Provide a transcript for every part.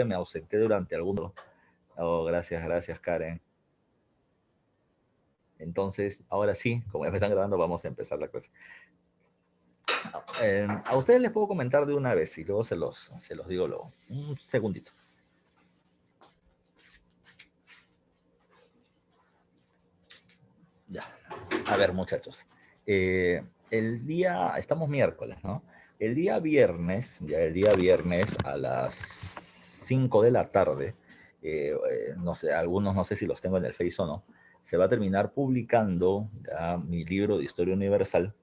me ausenté durante algunos. Oh, gracias, gracias, Karen. Entonces, ahora sí, como ya me están grabando, vamos a empezar la clase. A ustedes les puedo comentar de una vez y luego se los digo luego. Un segundito. Ya. A ver, muchachos. Estamos miércoles, ¿no? El día viernes a las 5 de la tarde, no sé, algunos no sé si los tengo en el Face o no, se va a terminar publicando ya mi libro de Historia Universal,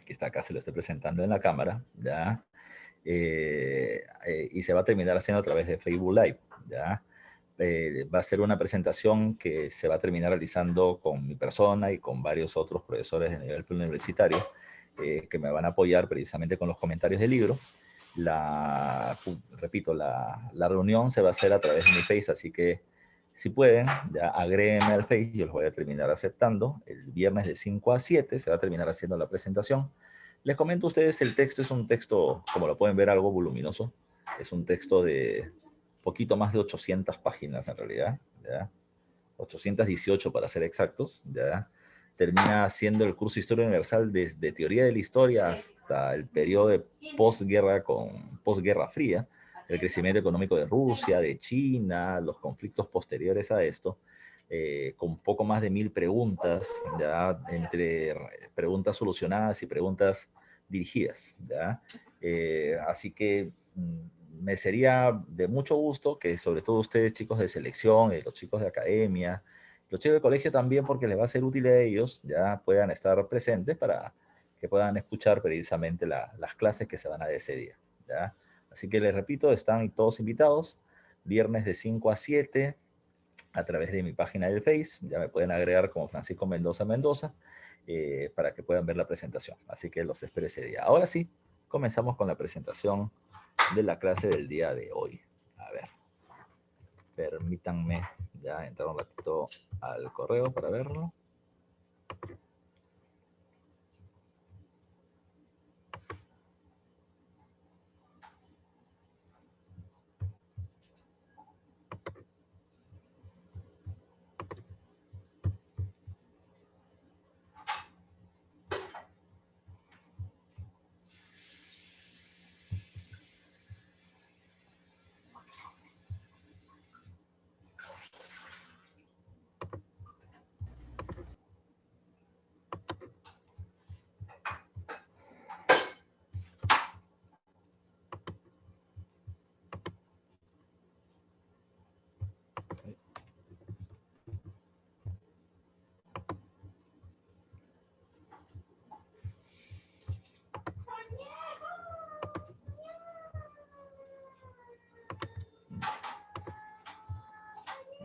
que está acá, se lo estoy presentando en la cámara, ¿ya? Y se va a terminar haciendo a través de Facebook Live, ¿ya? Va a ser una presentación que se va a terminar realizando con mi persona y con varios otros profesores de nivel universitario que me van a apoyar precisamente con los comentarios del libro. Repito, la reunión se va a hacer a través de mi Face, así que si pueden, ya agréguenme al Face, yo los voy a terminar aceptando. El viernes de 5 a 7 se va a terminar haciendo la presentación. Les comento a ustedes, el texto es un texto, como lo pueden ver, algo voluminoso. Es un texto de poquito más de 800 páginas en realidad, ¿ya? 818 para ser exactos, ¿ya? Termina siendo el curso de Historia Universal desde teoría de la historia hasta el periodo de posguerra fría, el crecimiento económico de Rusia, de China, los conflictos posteriores a esto, con poco más de 1000 preguntas, ¿ya? Entre preguntas solucionadas y preguntas dirigidas, ¿ya? Así que me sería de mucho gusto que sobre todo ustedes, chicos de selección, los chicos de academia, los chicos de colegio también, porque les va a ser útil a ellos, ya puedan estar presentes para que puedan escuchar precisamente las clases que se van a dar ese día, ¿ya? Así que les repito, están todos invitados, viernes de 5 a 7, a través de mi página del Face, ya me pueden agregar como Francisco Mendoza Mendoza, para que puedan ver la presentación. Así que los espero ese día. Ahora sí, comenzamos con la presentación de la clase del día de hoy. A ver, permítanme ya entrar un ratito al correo para verlo.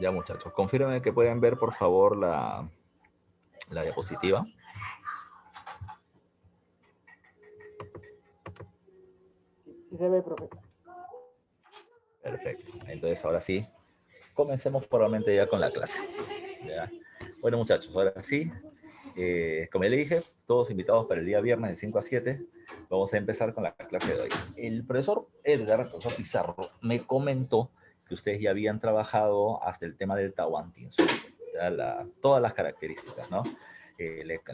Ya, muchachos, confírmenme que pueden ver, por favor, la diapositiva. Sí se ve, profe. Perfecto. Entonces, ahora sí, comencemos formalmente ya con la clase. ¿Ya? Bueno, muchachos, ahora sí, como ya le dije, todos invitados para el día viernes de 5 a 7. Vamos a empezar con la clase de hoy. El profesor Edgar, el profesor Pizarro, me comentó que ustedes ya habían trabajado hasta el tema del Tahuantinsuyo, todas las características, ¿no?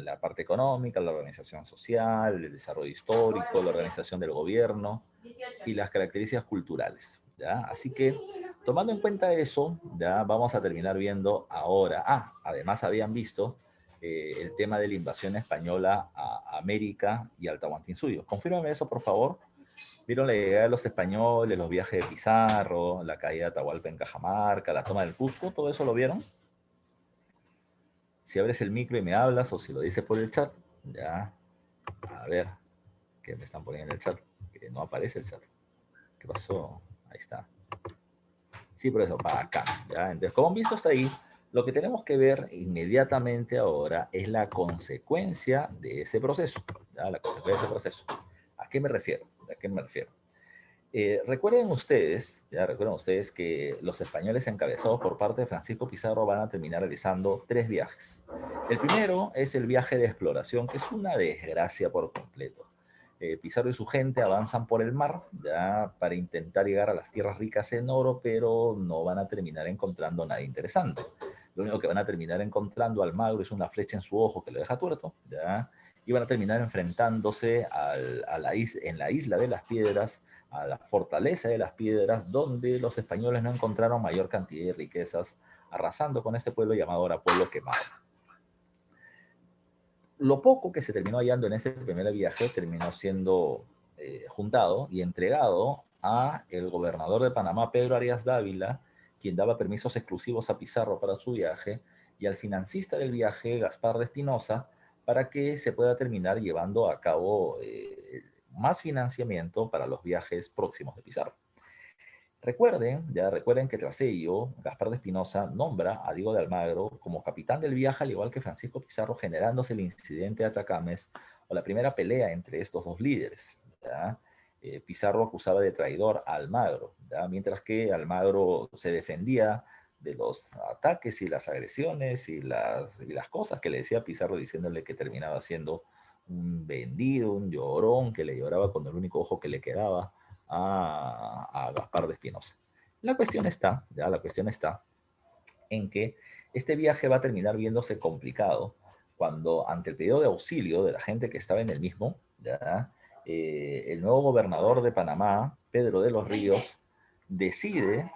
La parte económica, la organización social, el desarrollo histórico, la organización del gobierno y las características culturales, ¿ya? Así que, tomando en cuenta eso, ya vamos a terminar viendo ahora. Además habían visto el tema de la invasión española a América y al Tahuantinsuyo. Confírmame eso, por favor. ¿Vieron la llegada de los españoles, los viajes de Pizarro, la caída de Atahualpa en Cajamarca, la toma del Cusco? ¿Todo eso lo vieron? Si abres el micro y me hablas o si lo dices por el chat, ya. A ver, ¿qué me están poniendo en el chat? Que no aparece el chat. ¿Qué pasó? Ahí está. Sí, por eso, para acá, ¿ya? Entonces, como han visto hasta ahí, lo que tenemos que ver inmediatamente ahora es la consecuencia de ese proceso, ¿ya? La consecuencia de ese proceso. ¿A qué me refiero? ¿A qué me refiero? Recuerden ustedes que los españoles encabezados por parte de Francisco Pizarro van a terminar realizando 3 viajes. El primero es el viaje de exploración, que es una desgracia por completo. Pizarro y su gente avanzan por el mar ya para intentar llegar a las tierras ricas en oro, pero no van a terminar encontrando nada interesante. Lo único que van a terminar encontrando Almagro es una flecha en su ojo que lo deja tuerto, ¿ya? Y van a terminar enfrentándose en la isla de las piedras, a la fortaleza de las piedras, donde los españoles no encontraron mayor cantidad de riquezas, arrasando con este pueblo llamado ahora Pueblo Quemado. Lo poco que se terminó hallando en este primer viaje terminó siendo juntado y entregado a el gobernador de Panamá, Pedro Arias Dávila, quien daba permisos exclusivos a Pizarro para su viaje, y al financista del viaje, Gaspar de Espinosa, para que se pueda terminar llevando a cabo más financiamiento para los viajes próximos de Pizarro. Recuerden que tras ello, Gaspar de Espinosa nombra a Diego de Almagro como capitán del viaje, al igual que Francisco Pizarro, generándose el incidente de Atacames o la primera pelea entre estos dos líderes. ¿Ya? Pizarro acusaba de traidor a Almagro, ¿ya? Mientras que Almagro se defendía de los ataques y las agresiones y las cosas que le decía Pizarro, diciéndole que terminaba siendo un vendido, un llorón, que le lloraba con el único ojo que le quedaba a Gaspar de Espinosa. La cuestión está en que este viaje va a terminar viéndose complicado cuando, ante el pedido de auxilio de la gente que estaba en el mismo, ¿ya? El nuevo gobernador de Panamá, Pedro de los Ríos, decide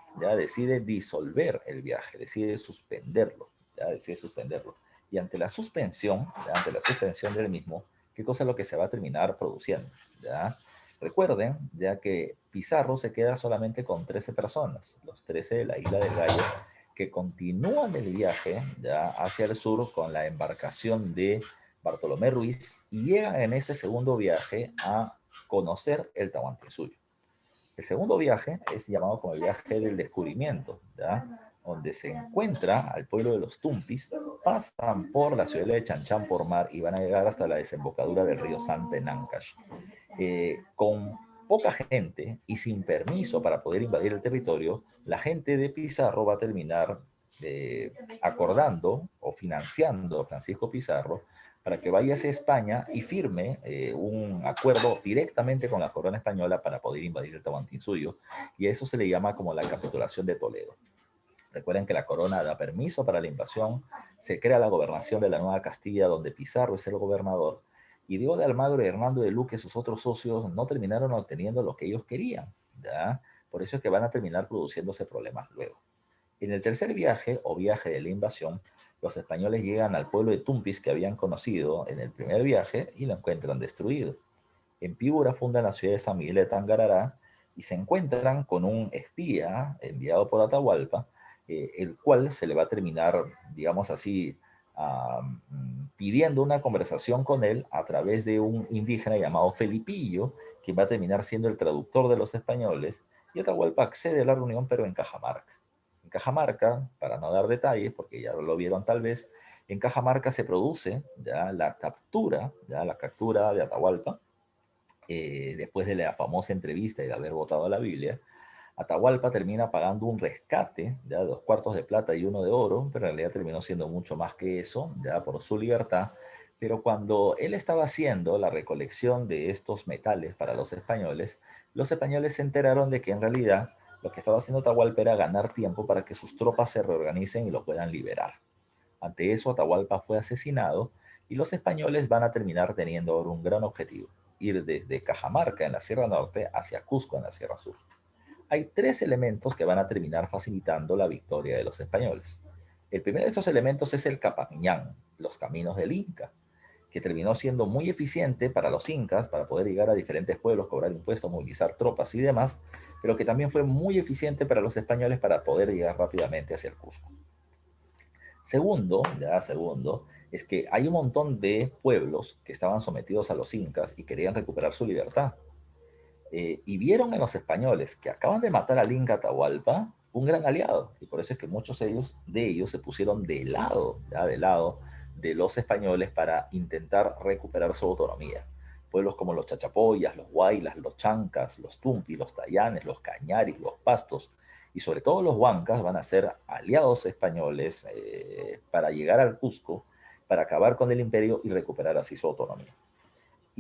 disolver el viaje, decide suspenderlo, ¿ya? Decide suspenderlo. Y ante la suspensión, ante la suspensión del mismo, ¿qué cosa es lo que se va a terminar produciendo? ¿Ya? Recuerden, ya que Pizarro se queda solamente con 13 personas, los 13 de la isla del Gallo, que continúan el viaje ya hacia el sur con la embarcación de Bartolomé Ruiz y llegan en este segundo viaje a conocer el Tahuantinsuyo. El segundo viaje es llamado como el viaje del descubrimiento, ¿ya? Donde se encuentra al pueblo de los Tumpis, pasan por la ciudad de Chanchán por mar y van a llegar hasta la desembocadura del río Santa en Ancash. Con poca gente y sin permiso para poder invadir el territorio, la gente de Pizarro va a terminar acordando o financiando a Francisco Pizarro para que vaya hacia España y firme un acuerdo directamente con la corona española para poder invadir el Tahuantinsuyo, y a eso se le llama como la capitulación de Toledo. Recuerden que la corona da permiso para la invasión, se crea la gobernación de la Nueva Castilla, donde Pizarro es el gobernador, y Diego de Almagro y Hernando de Luque, sus otros socios, no terminaron obteniendo lo que ellos querían, ¿ya? Por eso es que van a terminar produciéndose problemas luego. En el tercer viaje, o viaje de la invasión, los españoles llegan al pueblo de Tumpis que habían conocido en el primer viaje y lo encuentran destruido. En Piura fundan la ciudad de San Miguel de Tangarará y se encuentran con un espía enviado por Atahualpa, el cual se le va a terminar, digamos así, pidiendo una conversación con él a través de un indígena llamado Felipillo, que va a terminar siendo el traductor de los españoles, y Atahualpa accede a la reunión, pero en Cajamarca. En Cajamarca, para no dar detalles, porque ya lo vieron tal vez, en Cajamarca se produce ya la captura de Atahualpa, después de la famosa entrevista y de haber votado la Biblia. Atahualpa termina pagando un rescate, ya 2 cuartos de plata y 1 de oro, pero en realidad terminó siendo mucho más que eso, ya por su libertad. Pero cuando él estaba haciendo la recolección de estos metales para los españoles se enteraron de que en realidad lo que estaba haciendo Atahualpa era ganar tiempo para que sus tropas se reorganicen y lo puedan liberar. Ante eso, Atahualpa fue asesinado y los españoles van a terminar teniendo ahora un gran objetivo: ir desde Cajamarca en la Sierra Norte hacia Cusco en la Sierra Sur. Hay 3 elementos que van a terminar facilitando la victoria de los españoles. El primero de estos elementos es el Capamiñán, los caminos del Inca, que terminó siendo muy eficiente para los incas, para poder llegar a diferentes pueblos, cobrar impuestos, movilizar tropas y demás, pero que también fue muy eficiente para los españoles para poder llegar rápidamente hacia el Cusco. Segundo, es que hay un montón de pueblos que estaban sometidos a los incas y querían recuperar su libertad. Y vieron en los españoles que acaban de matar al Inca Atahualpa un gran aliado, y por eso es que muchos de ellos se pusieron del lado de los españoles para intentar recuperar su autonomía. Pueblos como los Chachapoyas, los Huaylas, los Chancas, los Tumpi, los Tayanes, los Cañaris, los Pastos y sobre todo los Huancas van a ser aliados españoles para llegar al Cusco, para acabar con el imperio y recuperar así su autonomía.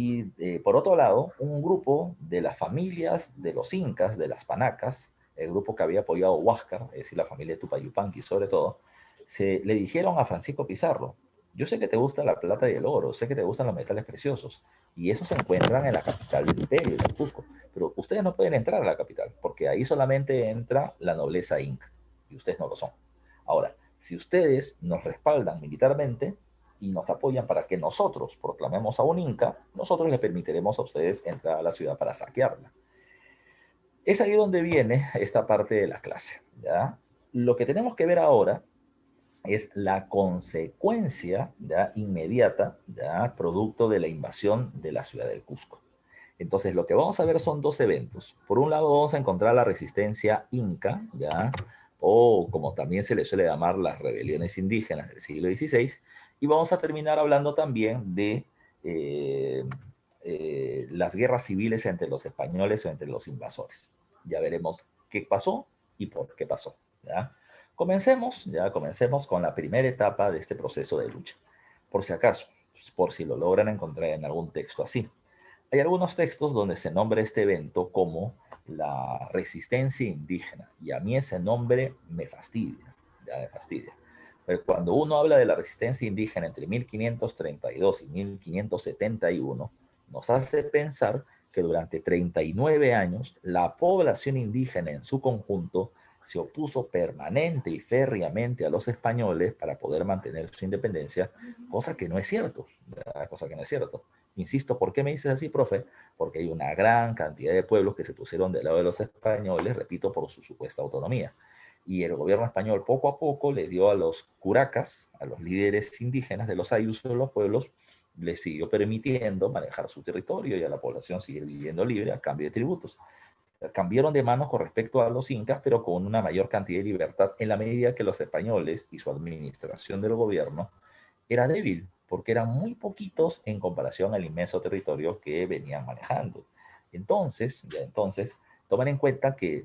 Y por otro lado, un grupo de las familias de los incas, de las panacas, el grupo que había apoyado Huáscar, es decir, la familia de Tupayupanqui sobre todo, le dijeron a Francisco Pizarro: yo sé que te gusta la plata y el oro, sé que te gustan los metales preciosos, y esos se encuentran en la capital del imperio, en Cusco, pero ustedes no pueden entrar a la capital, porque ahí solamente entra la nobleza inca, y ustedes no lo son. Ahora, si ustedes nos respaldan militarmente y nos apoyan para que nosotros proclamemos a un inca, nosotros les permitiremos a ustedes entrar a la ciudad para saquearla. Es ahí donde viene esta parte de la clase, ¿ya? Lo que tenemos que ver ahora es la consecuencia, ¿ya?, inmediata, ¿ya?, producto de la invasión de la ciudad del Cusco. Entonces, lo que vamos a ver son dos eventos. Por un lado, vamos a encontrar la resistencia inca, ¿ya?, o como también se le suele llamar las rebeliones indígenas del siglo XVI, y vamos a terminar hablando también de eh, las guerras civiles entre los españoles o entre los invasores. Ya veremos qué pasó y por qué pasó, ¿ya? Comencemos con la primera etapa de este proceso de lucha. Por si acaso, por si lo logran encontrar en algún texto así. Hay algunos textos donde se nombra este evento como la resistencia indígena, y a mí ese nombre me fastidia, ya me fastidia. Pero cuando uno habla de la resistencia indígena entre 1532 y 1571, nos hace pensar que durante 39 años la población indígena en su conjunto se opuso permanente y férreamente a los españoles para poder mantener su independencia, cosa que no es cierto, ¿verdad? Cosa que no es cierto. Insisto, ¿por qué me dices así, profe? Porque hay una gran cantidad de pueblos que se pusieron del lado de los españoles, repito, por su supuesta autonomía. Y el gobierno español poco a poco le dio a los curacas, a los líderes indígenas de los ayusos de los pueblos, les siguió permitiendo manejar su territorio y a la población seguir viviendo libre a cambio de tributos. Cambiaron de manos con respecto a los incas, pero con una mayor cantidad de libertad en la medida que los españoles y su administración del gobierno era débil, porque eran muy poquitos en comparación al inmenso territorio que venían manejando. Entonces, tomen en cuenta que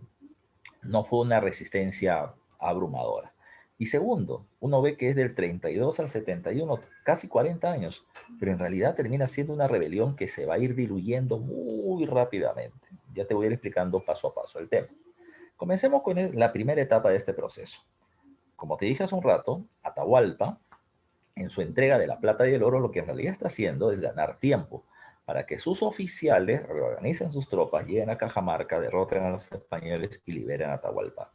no fue una resistencia abrumadora. Y segundo, uno ve que es del 32 al 71, casi 40 años, pero en realidad termina siendo una rebelión que se va a ir diluyendo muy rápidamente. Ya te voy a ir explicando paso a paso el tema. Comencemos con la primera etapa de este proceso. Como te dije hace un rato, Atahualpa, en su entrega de la plata y el oro, lo que en realidad está haciendo es ganar tiempo para que sus oficiales reorganicen sus tropas, lleguen a Cajamarca, derroten a los españoles y liberen a Atahualpa.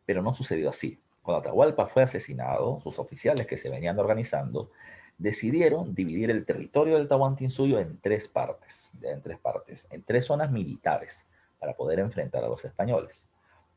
Pero no sucedió así. Cuando Atahualpa fue asesinado, sus oficiales que se venían organizando decidieron dividir el territorio del Tahuantinsuyo en tres zonas militares para poder enfrentar a los españoles.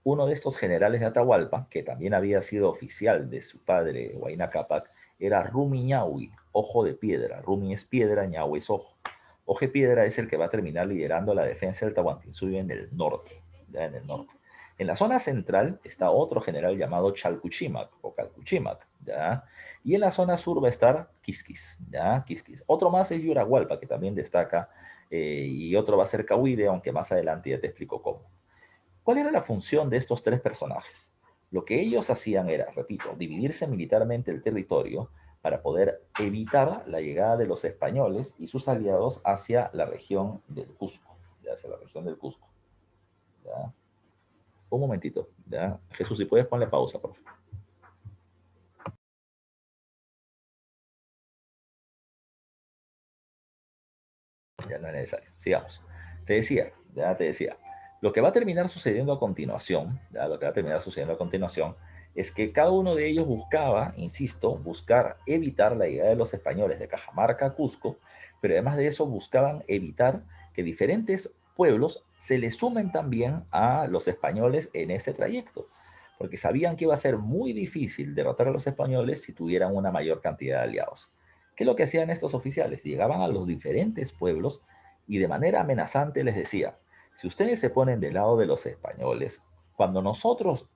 Uno de estos generales de Atahualpa, que también había sido oficial de su padre Huayna Cápac, era Rumi Ñahui, ojo de piedra. Rumi es piedra, Ñahui es ojo. Ojo de piedra es el que va a terminar liderando la defensa del Tahuantinsuyo en el norte, ya en el norte. En la zona central está otro general llamado Chalcuchimac o Calcuchimac, ¿ya? Y en la zona sur va a estar Quisquis, ¿ya? Quisquis. Otro más es Yurahualpa, que también destaca, y otro va a ser Cahuire, aunque más adelante ya te explico cómo. ¿Cuál era la función de estos tres personajes? Lo que ellos hacían era, repito, dividirse militarmente el territorio para poder evitar la llegada de los españoles y sus aliados hacia la región del Cusco, ¿ya? Hacia la región del Cusco, ¿ya? Un momentito, ¿ya? Jesús, si puedes ponle pausa, por favor. Ya no es necesario. Sigamos. Te decía, lo que va a terminar sucediendo a continuación, ya, lo que va a terminar sucediendo a continuación, es que cada uno de ellos buscaba, insisto, buscar evitar la llegada de los españoles de Cajamarca a Cusco, pero además de eso buscaban evitar que diferentes pueblos se les sumen también a los españoles en este trayecto, porque sabían que iba a ser muy difícil derrotar a los españoles si tuvieran una mayor cantidad de aliados. ¿Qué es lo que hacían estos oficiales? Llegaban a los diferentes pueblos y de manera amenazante les decía: si ustedes se ponen del lado de los españoles, cuando nosotros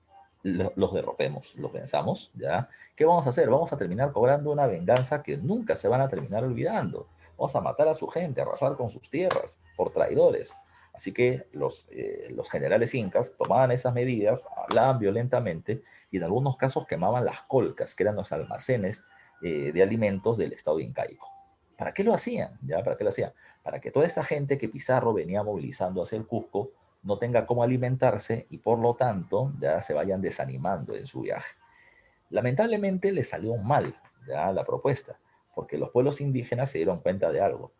los derrotemos, lo pensamos, ¿ya? ¿Qué vamos a hacer? Vamos a terminar cobrando una venganza que nunca se van a terminar olvidando. Vamos a matar a su gente, a arrasar con sus tierras por traidores. Así que los generales incas tomaban esas medidas, hablaban violentamente y en algunos casos quemaban las colcas, que eran los almacenes de alimentos del estado incaico. ¿Para qué lo hacían? ¿Ya? ¿Para qué lo hacían? para que toda esta gente que Pizarro venía movilizando hacia el Cusco no tenga cómo alimentarse y por lo tanto ya se vayan desanimando en su viaje. Lamentablemente le salió mal ya la propuesta, porque los pueblos indígenas se dieron cuenta de algo.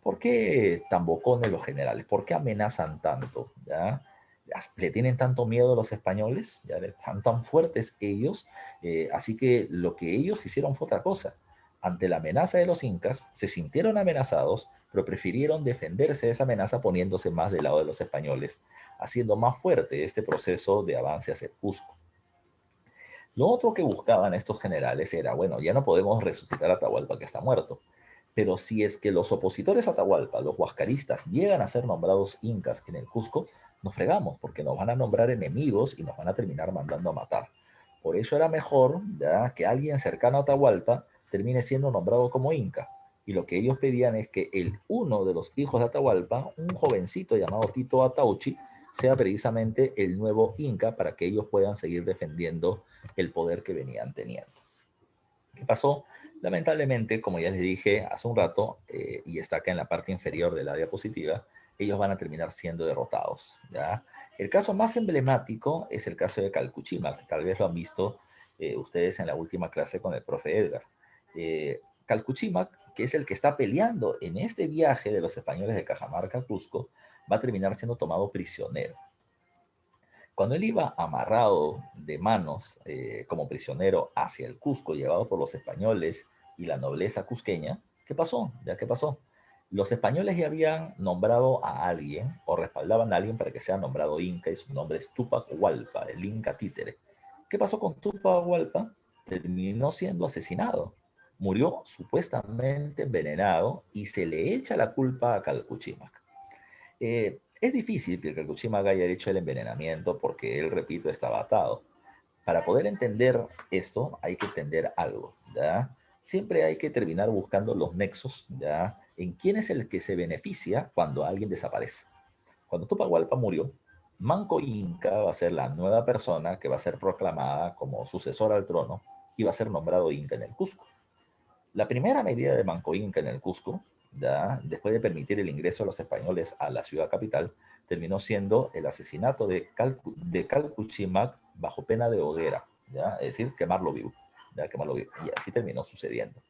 ¿Por qué tan bocones los generales? ¿Por qué amenazan tanto? ¿Ya? ¿Le tienen tanto miedo a los españoles? ¿Ya? ¿Están tan fuertes ellos? Así que lo que ellos hicieron fue otra cosa. Ante la amenaza de los incas, se sintieron amenazados, pero prefirieron defenderse de esa amenaza poniéndose más del lado de los españoles, haciendo más fuerte este proceso de avance hacia el Cusco. Lo otro que buscaban estos generales era, bueno, ya no podemos resucitar a Atahualpa que está muerto, pero si es que los opositores a Atahualpa, los huascaristas, llegan a ser nombrados incas en el Cusco, nos fregamos porque nos van a nombrar enemigos y nos van a terminar mandando a matar. Por eso era mejor ya que alguien cercano a Atahualpa termine siendo nombrado como inca. Y lo que ellos pedían es que uno de los hijos de Atahualpa, un jovencito llamado Tito Atauchi, sea precisamente el nuevo inca para que ellos puedan seguir defendiendo el poder que venían teniendo. ¿Qué pasó? Lamentablemente, como ya les dije hace un rato, y está acá en la parte inferior de la diapositiva, ellos van a terminar siendo derrotados. ¿Ya? El caso más emblemático es el caso de Calcuchímac. Tal vez lo han visto ustedes en la última clase con el profe Edgar. Calcuchímac, que es el que está peleando en este viaje de los españoles de Cajamarca a Cusco, va a terminar siendo tomado prisionero. Cuando él iba amarrado de manos como prisionero hacia el Cusco, llevado por los españoles y la nobleza cusqueña, ¿qué pasó? ¿Ya qué pasó? Los españoles ya habían nombrado a alguien o respaldaban a alguien para que sea nombrado inca y su nombre es Túpac Hualpa, el inca títere. ¿Qué pasó con Túpac Hualpa? Terminó siendo asesinado. Murió supuestamente envenenado y se le echa la culpa a Calcuchímac. Es difícil que Kakushima haya hecho el envenenamiento porque él, repito, estaba atado. Para poder entender esto hay que entender algo, ¿ya? Siempre hay que terminar buscando los nexos, ¿ya? En quién es el que se beneficia cuando alguien desaparece. Cuando Tupac Hualpa murió, Manco Inca va a ser la nueva persona que va a ser proclamada como sucesor al trono y va a ser nombrado Inca en el Cusco. La primera medida de Manco Inca en el Cusco, ¿ya? Después de permitir el ingreso de los españoles a la ciudad capital, terminó siendo el asesinato de Calcuchímac bajo pena de hoguera, ¿ya? Es decir, quemarlo vivo, ¿ya? Quemarlo vivo. Y así terminó sucediendo.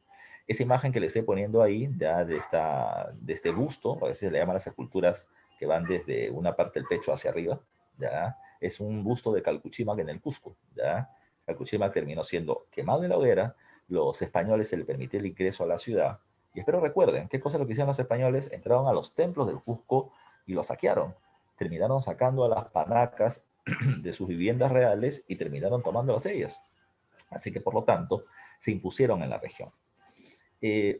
Esa imagen que le estoy poniendo ahí, ya de este busto, a veces se le llaman las esculturas que van desde una parte del pecho hacia arriba, ¿ya? Es un busto de Calcuchímac en el Cusco, ¿ya? Calcuchímac terminó siendo quemado en la hoguera, los españoles se le permitió el ingreso a la ciudad. Y espero recuerden, ¿qué cosa lo que hicieron los españoles? Entraron a los templos del Cusco y los saquearon. Terminaron sacando a las panacas de sus viviendas reales y terminaron tomándolas ellas. Así que, por lo tanto, se impusieron en la región.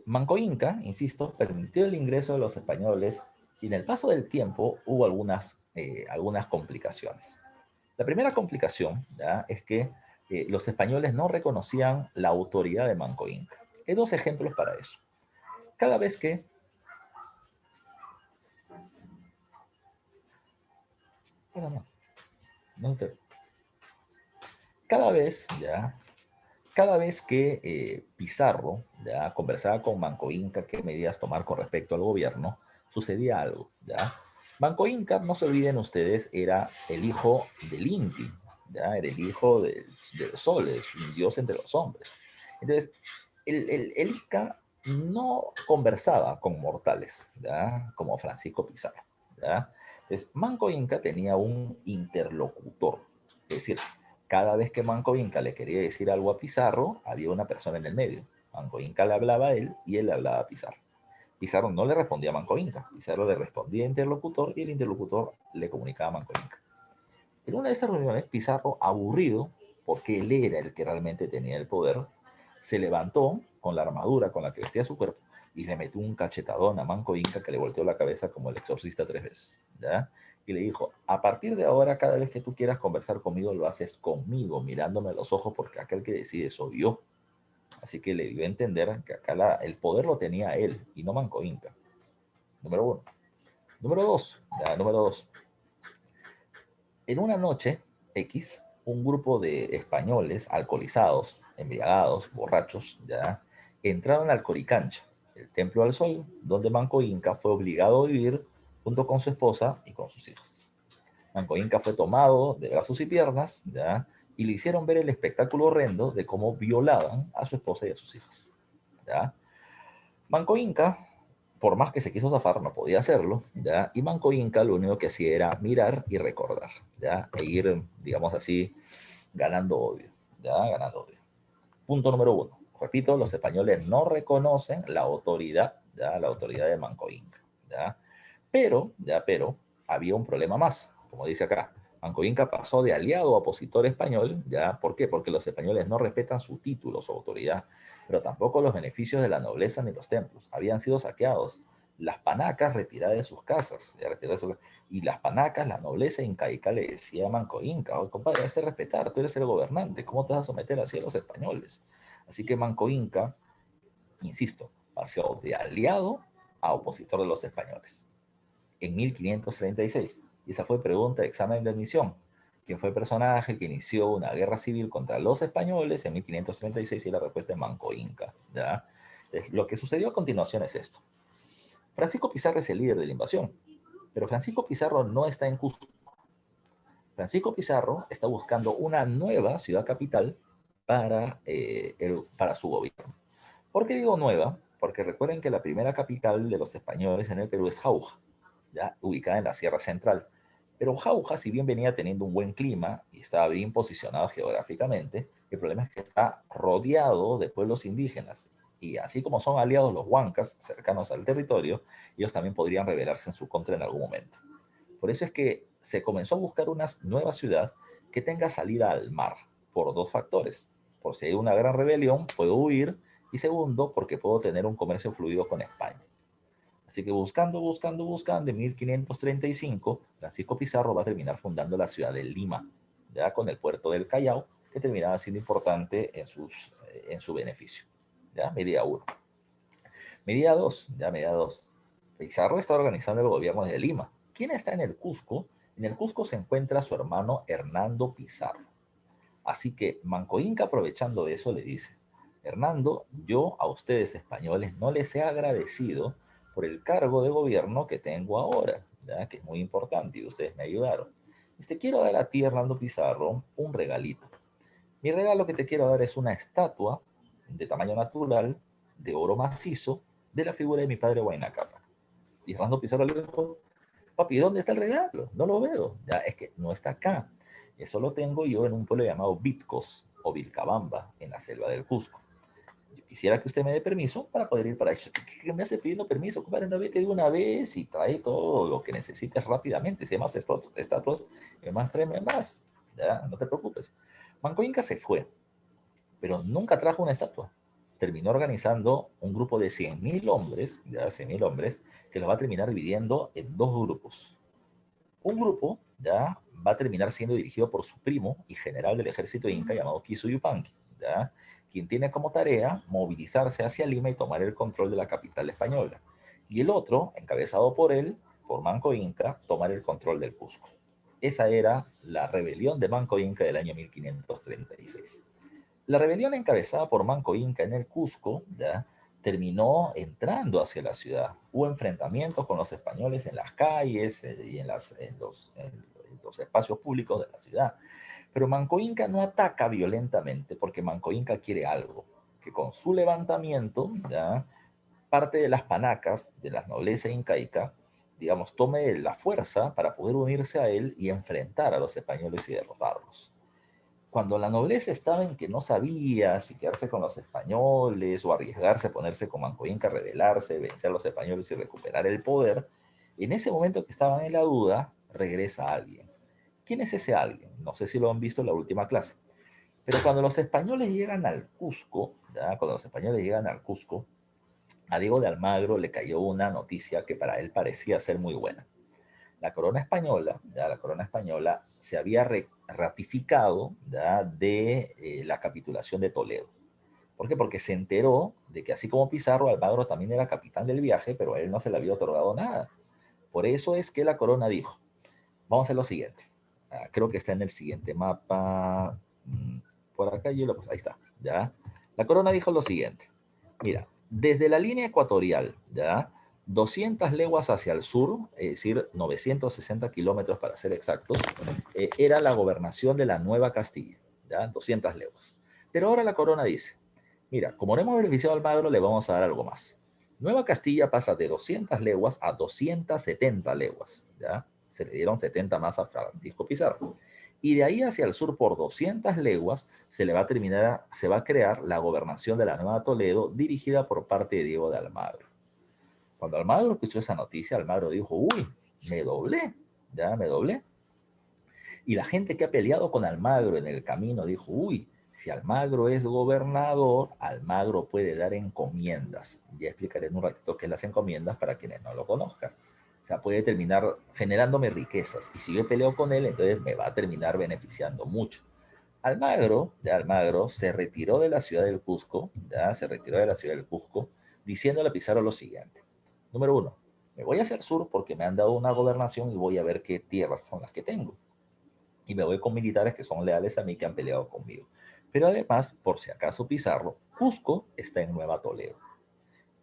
Manco Inca, insisto, permitió el ingreso de los españoles y en el paso del tiempo hubo algunas complicaciones. La primera complicación, ¿ya? Es que los españoles no reconocían la autoridad de Manco Inca. Hay dos ejemplos para eso. Cada vez que... Bueno, no cada vez, ¿ya? Cada vez que Pizarro ya conversaba con Manco Inca qué medidas tomar con respecto al gobierno, sucedía algo. ¿Ya? Manco Inca, no se olviden ustedes, era el hijo del Inti, ¿ya? Era el hijo del Sol, es un dios entre los hombres. Entonces, el Inca no conversaba con mortales, ¿ya? Como Francisco Pizarro. ¿Ya? Entonces, Manco Inca tenía un interlocutor, es decir, cada vez que Manco Inca le quería decir algo a Pizarro, había una persona en el medio. Manco Inca le hablaba a él y él le hablaba a Pizarro. Pizarro no le respondía a Manco Inca, Pizarro le respondía al interlocutor y el interlocutor le comunicaba a Manco Inca. En una de estas reuniones, Pizarro, aburrido, porque él era el que realmente tenía el poder, se levantó con la armadura con la que vestía su cuerpo y le metió un cachetadón a Manco Inca que le volteó la cabeza como el exorcista 3 veces. ¿Ya? Y le dijo, a partir de ahora, cada vez que tú quieras conversar conmigo, lo haces conmigo, mirándome a los ojos, porque aquel que decide soy yo. Así que le dio a entender que acá el poder lo tenía él y no Manco Inca. Número uno. Número dos. Ya, número dos. En una noche X, un grupo de españoles alcoholizados, embriagados, borrachos, ya entraron al Coricancha. el Templo al Sol, donde Manco Inca fue obligado a vivir junto con su esposa y con sus hijas. Manco Inca fue tomado de brazos y piernas, ¿ya? Y le hicieron ver el espectáculo horrendo de cómo violaban a su esposa y a sus hijas, ¿ya? Manco Inca, por más que se quiso zafar, no podía hacerlo, ¿ya? Y Manco Inca lo único que hacía era mirar y recordar, ¿ya? E ir, digamos así, ganando odio, ¿ya? Ganando odio. Punto número uno. Repito, los españoles no reconocen la autoridad, ¿ya? La autoridad de Manco Inca, ¿ya? Pero, había un problema más, como dice acá. Manco Inca pasó de aliado a opositor español, ¿ya? ¿Por qué? Porque los españoles no respetan su título, su autoridad, pero tampoco los beneficios de la nobleza ni los templos. Habían sido saqueados. Las panacas retiradas de sus casas, y las panacas, la nobleza incaica le decía a Manco Inca: "Oye, compadre, hazte respetar, tú eres el gobernante, ¿cómo te vas a someter así a los españoles?". Así que Manco Inca, insisto, pasó de aliado a opositor de los españoles en 1536. Y esa fue pregunta de examen de admisión. ¿Quién fue el personaje que inició una guerra civil contra los españoles en 1536? Y la respuesta es Manco Inca, ¿ya? Lo que sucedió a continuación es esto. Francisco Pizarro es el líder de la invasión, pero Francisco Pizarro no está en Cusco. Francisco Pizarro está buscando una nueva ciudad capital para su gobierno. ¿Por qué digo nueva? Porque recuerden que la primera capital de los españoles en el Perú es Jauja, ¿ya? Ubicada en la Sierra Central. Pero Jauja, si bien venía teniendo un buen clima y estaba bien posicionado geográficamente, el problema es que está rodeado de pueblos indígenas. Y así como son aliados los huancas cercanos al territorio, ellos también podrían rebelarse en su contra en algún momento. Por eso es que se comenzó a buscar una nueva ciudad que tenga salida al mar, por dos factores. Por si hay una gran rebelión, puedo huir, y segundo, porque puedo tener un comercio fluido con España. Así que buscando, en 1535, Francisco Pizarro va a terminar fundando la ciudad de Lima, ya con el puerto del Callao, que terminaba siendo importante en su beneficio. ¿Ya? Medida 1. Medida 2. Pizarro está organizando el gobierno de Lima. ¿Quién está en el Cusco? En el Cusco se encuentra su hermano Hernando Pizarro. Así que Manco Inca, aprovechando eso, le dice: Hernando, yo a ustedes españoles no les he agradecido por el cargo de gobierno que tengo ahora, ¿ya? Que es muy importante y ustedes me ayudaron. Te quiero dar a ti, Hernando Pizarro, un regalito. Mi regalo que te quiero dar es una estatua de tamaño natural, de oro macizo, de la figura de mi padre Huayna Cápac. Y Hernando Pizarro le dijo: papi, ¿dónde está el regalo? No lo veo. Ya, es que no está acá. Eso lo tengo yo en un pueblo llamado Vitcos o Vilcabamba, en la selva del Cusco. Yo quisiera que usted me dé permiso para poder ir para eso. ¿Qué me hace pidiendo permiso? Compadre, anda, vete de una vez y trae todo lo que necesites rápidamente. Si hay más estatuas, más tráeme más. Ya, no te preocupes. Manco Inca se fue, pero nunca trajo una estatua. Terminó organizando un grupo de 100.000 hombres, ya 100.000 hombres, que lo va a terminar dividiendo en dos grupos. Un grupo ya va a terminar siendo dirigido por su primo y general del ejército inca llamado Kisu Yupanqui, ¿ya? Quien tiene como tarea movilizarse hacia Lima y tomar el control de la capital española. Y el otro, encabezado por él, por Manco Inca, tomar el control del Cusco. Esa era la rebelión de Manco Inca del año 1536. La rebelión encabezada por Manco Inca en el Cusco, ¿ya?, terminó entrando hacia la ciudad. Hubo enfrentamientos con los españoles en las calles y en los espacios públicos de la ciudad. Pero Manco Inca no ataca violentamente porque Manco Inca quiere algo: que con su levantamiento, ¿ya?, parte de las panacas de la nobleza incaica, digamos, tome la fuerza para poder unirse a él y enfrentar a los españoles y derrotarlos. Cuando la nobleza estaba en que no sabía si quedarse con los españoles o arriesgarse a ponerse con Manco Inca, rebelarse, vencer a los españoles y recuperar el poder, en ese momento que estaban en la duda, regresa alguien. ¿Quién es ese alguien? No sé si lo han visto en la última clase. Pero cuando los españoles llegan al Cusco, ¿ya?, cuando los españoles llegan al Cusco, a Diego de Almagro le cayó una noticia que para él parecía ser muy buena. La corona española, ya la corona española se había ratificado, ya, de la capitulación de Toledo. ¿Por qué? Porque se enteró de que así como Pizarro, Almagro también era capitán del viaje, pero a él no se le había otorgado nada. Por eso es que la corona dijo: vamos a hacer lo siguiente. Creo que está en el siguiente mapa. Por acá, pues ahí está. ¿Ya? La corona dijo lo siguiente: mira, Desde la línea ecuatorial, ¿ya? 200 leguas hacia el sur, es decir, 960 kilómetros para ser exactos, era la gobernación de la Nueva Castilla, ¿ya? 200 leguas. Pero ahora la corona dice, mira, como no hemos beneficiado a Almagro, le vamos a dar algo más. Nueva Castilla pasa de 200 leguas a 270 leguas, ¿ya? Se le dieron 70 más a Francisco Pizarro. Y de ahí hacia el sur, por 200 leguas, se va a crear la gobernación de la Nueva Toledo, dirigida por parte de Diego de Almagro. Cuando Almagro escuchó esa noticia, Almagro dijo, uy, me doblé, ya me doblé. Y la gente que ha peleado con Almagro en el camino dijo, uy, si Almagro es gobernador, Almagro puede dar encomiendas. Ya explicaré en un ratito qué es las encomiendas para quienes no lo conozcan. O sea, puede terminar generándome riquezas. Y si yo peleo con él, entonces me va a terminar beneficiando mucho. Almagro se retiró de la ciudad del Cusco, ya se retiró de la ciudad del Cusco, diciéndole a Pizarro lo siguiente. Número uno, me voy hacia el sur porque me han dado una gobernación y voy a ver qué tierras son las que tengo. Y me voy con militares que son leales a mí, que han peleado conmigo. Pero además, por si acaso Pizarro, Cusco está en Nueva Toledo.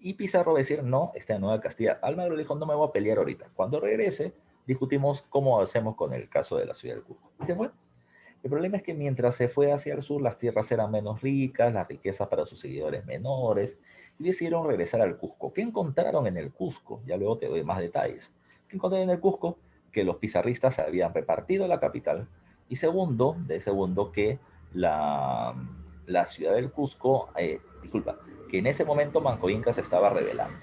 Y Pizarro va a decir, no, está en Nueva Castilla. Almagro le dijo, no me voy a pelear ahorita. Cuando regrese, discutimos cómo hacemos con el caso de la ciudad del Cusco. Y se fue. El problema es que mientras se fue hacia el sur, las tierras eran menos ricas, las riquezas para sus seguidores menores, y decidieron regresar al Cusco. ¿Qué encontraron en el Cusco? Ya luego te doy más detalles. ¿Qué encontraron en el Cusco? Que los pizarristas habían repartido la capital, y segundo, que la ciudad del Cusco, que en ese momento Manco Inca se estaba rebelando.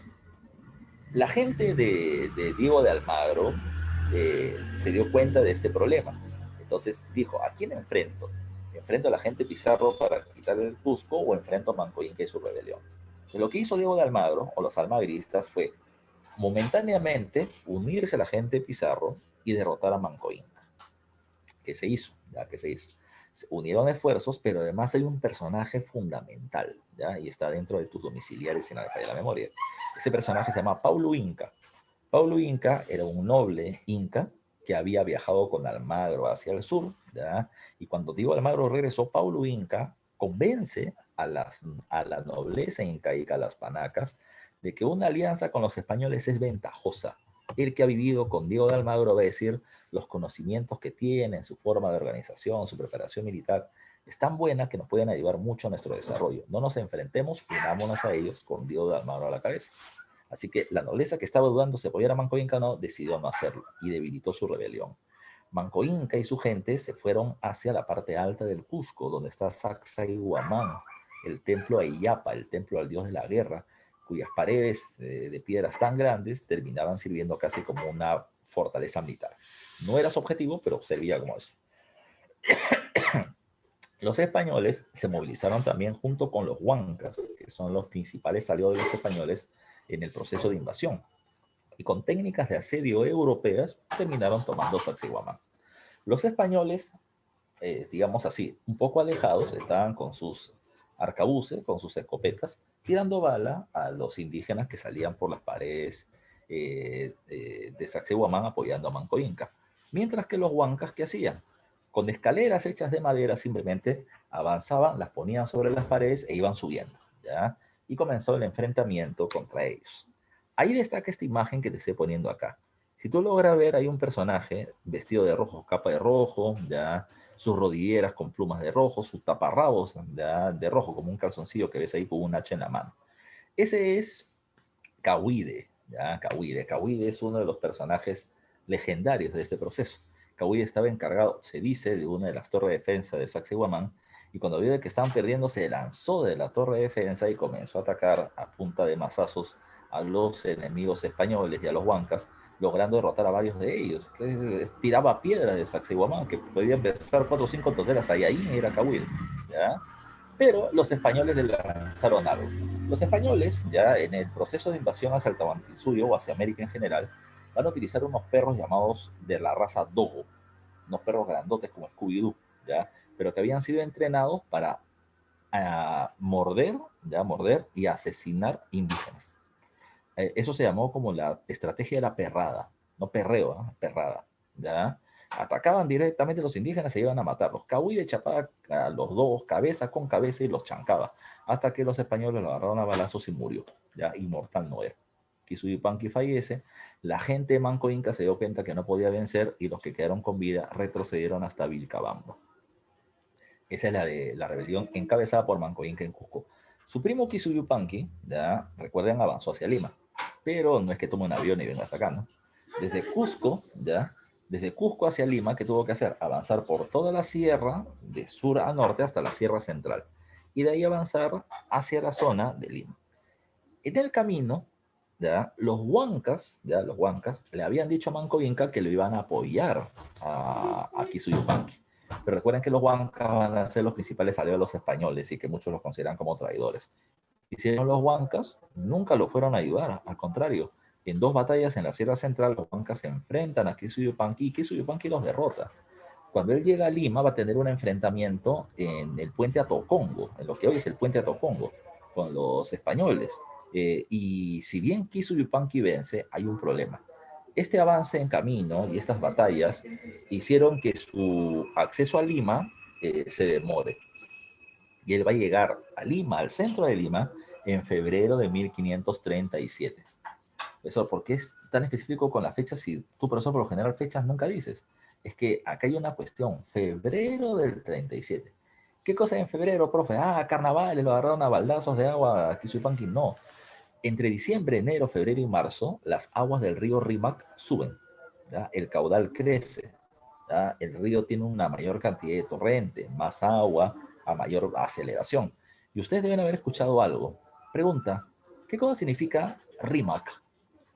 La gente de Diego de Almagro se dio cuenta de este problema. Entonces dijo, ¿a quién enfrento? ¿Enfrento a la gente Pizarro para quitar el Cusco o enfrento a Manco Inca y su rebelión? Y lo que hizo Diego de Almagro, o los almagristas, fue momentáneamente unirse a la gente Pizarro y derrotar a Manco Inca. ¿Qué se hizo? ¿Ya? ¿Qué se hizo? Se unieron esfuerzos, pero además hay un personaje fundamental, ¿ya? Y está dentro de tus domiciliares si no me falla la memoria. Ese personaje se llama Paulo Inca. Paulo Inca era un noble inca que había viajado con Almagro hacia el sur, ¿ya? Y cuando Diego Almagro regresó, Paulo Inca convence a la nobleza incaica, a las panacas, de que una alianza con los españoles es ventajosa. El que ha vivido con Diego de Almagro va a decir los conocimientos que tiene, su forma de organización, su preparación militar, es tan buena que nos pueden ayudar mucho a nuestro desarrollo. No nos enfrentemos, unámonos a ellos con Diego de Almagro a la cabeza. Así que la nobleza que estaba dudando si apoyar a Manco Inca no, decidió no hacerlo y debilitó su rebelión. Manco Inca y su gente se fueron hacia la parte alta del Cusco, donde está Sacsayhuamán, el templo a Illapa, el templo al dios de la guerra, cuyas paredes de piedras tan grandes terminaban sirviendo casi como una fortaleza militar. No era su objetivo, pero servía como eso. Los españoles se movilizaron también junto con los huancas, que son los principales aliados de los españoles en el proceso de invasión. Y con técnicas de asedio europeas terminaron tomando Sacsayhuamán. Los españoles, digamos así, un poco alejados, estaban con sus arcabuces, con sus escopetas, tirando bala a los indígenas que salían por las paredes de Sacsayhuamán apoyando a Manco Inca. Mientras que los huancas, ¿qué hacían? Con escaleras hechas de madera simplemente avanzaban, las ponían sobre las paredes e iban subiendo, ¿ya? Y comenzó el enfrentamiento contra ellos. Ahí destaca esta imagen que te estoy poniendo acá. Si tú logras ver, hay un personaje vestido de rojo, capa de rojo, ya sus rodilleras con plumas de rojo, sus taparrabos ya, de rojo, como un calzoncillo que ves ahí con un hacha en la mano. Ese es Cahuide, ¿ya? Cahuide es uno de los personajes legendarios de este proceso. Cahuide estaba encargado, se dice, de una de las torres de defensa de Sacsayhuamán, y cuando vio que estaban perdiendo, se lanzó de la torre de defensa y comenzó a atacar a punta de mazazos a los enemigos españoles y a los huancas, logrando derrotar a varios de ellos. Tiraba piedras de Sacsayhuamán, que podían pesar 4 o 5 toneladas, ahí era Cahuide, ¿ya? Pero los españoles le lanzaron algo. Los españoles, ya en el proceso de invasión hacia el Tahuantinsuyo o hacia América en general, van a utilizar unos perros llamados de la raza Dogo, unos perros grandotes como Scooby-Doo, ¿ya? Pero que habían sido entrenados para morder y asesinar indígenas. Eso se llamó como la estrategia de la perrada, no perreo, ¿eh? Perrada, ¿ya? Atacaban directamente a los indígenas, se iban a matarlos. Cahuí de Chapá a los dos, cabeza con cabeza, y los chancaba, hasta que los españoles lo agarraron a balazos y murió. Ya, inmortal no era. Quisuyupanqui fallece, la gente de Manco Inca se dio cuenta que no podía vencer y los que quedaron con vida retrocedieron hasta Vilcabamba. Esa es la de la rebelión encabezada por Manco Inca en Cusco. Su primo Quisuyupanqui, ya recuerden, avanzó hacia Lima, pero no es que tome un avión y venga hasta acá, ¿no? Desde Cusco, ya, desde Cusco hacia Lima, ¿qué tuvo que hacer? Avanzar por toda la sierra, de sur a norte hasta la sierra central, y de ahí avanzar hacia la zona de Lima. En el camino, ya, los huancas, le habían dicho a Manco Inca que lo iban a apoyar a Quisuyupanqui. Pero recuerden que los huancas van a ser los principales aliados de los españoles y que muchos los consideran como traidores. Hicieron los huancas, nunca lo fueron a ayudar, al contrario. En dos batallas en la Sierra Central, los huancas se enfrentan a Quisuyupanqui y Quisuyupanqui los derrota. Cuando él llega a Lima, va a tener un enfrentamiento en el puente Atocongo, en lo que hoy es el puente Atocongo, con los españoles. Y si bien Quisuyupanqui vence, hay un problema. Este avance en camino y estas batallas hicieron que su acceso a Lima se demore. Y él va a llegar a Lima, al centro de Lima, en febrero de 1537. Profesor, ¿por qué es tan específico con las fechas si tú, profesor, por lo general fechas nunca dices? Es que acá hay una cuestión, febrero del 37. ¿Qué cosa hay en febrero, profe? Ah, carnavales, lo agarraron a baldazos de agua aquí Quisuyupanqui. No. Entre diciembre, enero, febrero y marzo, las aguas del río Rímac suben. ¿Ya? El caudal crece. ¿Ya? El río tiene una mayor cantidad de torrente, más agua, a mayor aceleración. Y ustedes deben haber escuchado algo. Pregunta, ¿qué cosa significa Rímac?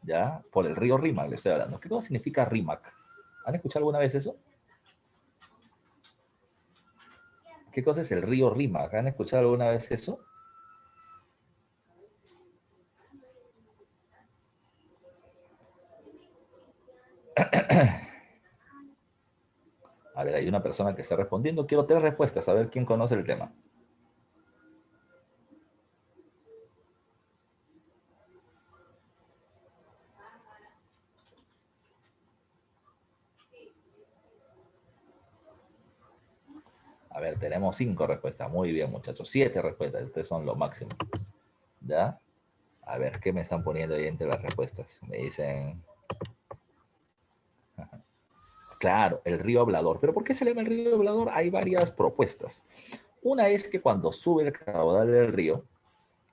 ¿Ya? Por el río Rímac le estoy hablando. ¿Qué cosa significa Rímac? ¿Han escuchado alguna vez eso? ¿Qué cosa es el río Rímac? ¿Han escuchado alguna vez eso? A ver, hay una persona que está respondiendo. Quiero 3 respuestas, a ver quién conoce el tema. A ver, tenemos 5 respuestas. Muy bien, muchachos. 7 respuestas. Ustedes son lo máximo. ¿Ya? A ver, ¿qué me están poniendo ahí entre las respuestas? Me dicen... Claro, el río Hablador. ¿Pero por qué se llama el río Hablador? Hay varias propuestas. Una es que cuando sube el caudal del río,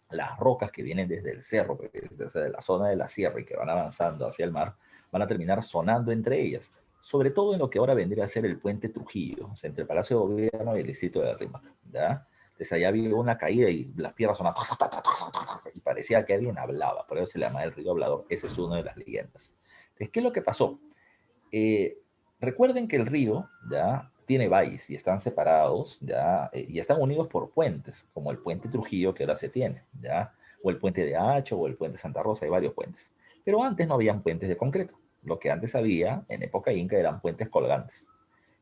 las rocas que vienen desde el cerro, desde la zona de la sierra y que van avanzando hacia el mar, van a terminar sonando entre ellas, sobre todo en lo que ahora vendría a ser el puente Trujillo, o sea, entre el Palacio de Gobierno y el distrito de Rímac, ¿ya? Entonces allá había una caída y las piedras sonaban y parecía que alguien hablaba, por eso se le llama el río Hablador. Esa es una de las leyendas. Entonces, ¿qué es lo que pasó? Eh, Recuerden que el río ya tiene valles y están separados ya y están unidos por puentes, como el puente Trujillo que ahora se tiene, ya, o el puente de Hacho o el puente Santa Rosa, hay varios puentes. Pero antes no habían puentes de concreto. Lo que antes había en época inca eran puentes colgantes.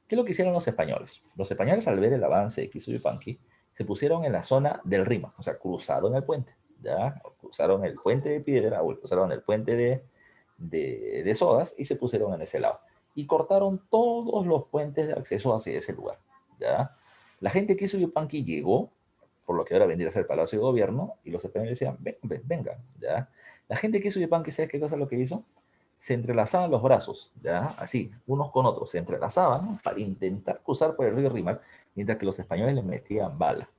¿Qué es lo que hicieron los españoles? Los españoles, al ver el avance de Quisuyupanqui, se pusieron en la zona del Rímac, o sea, cruzaron el puente, ¿ya? Cruzaron el puente de piedra o cruzaron el puente de sodas y se pusieron en ese lado. Y cortaron todos los puentes de acceso hacia ese lugar, ¿ya? La gente de Quisuyupanqui llegó, por lo que ahora vendría a ser el Palacio de Gobierno, y los españoles decían, vengan, ¿ya? La gente de Quisuyupanqui, ¿sabes qué cosa es lo que hizo? Se entrelazaban los brazos, ¿ya? Así, unos con otros, se entrelazaban para intentar cruzar por el río Rímac, mientras que los españoles les metían bala.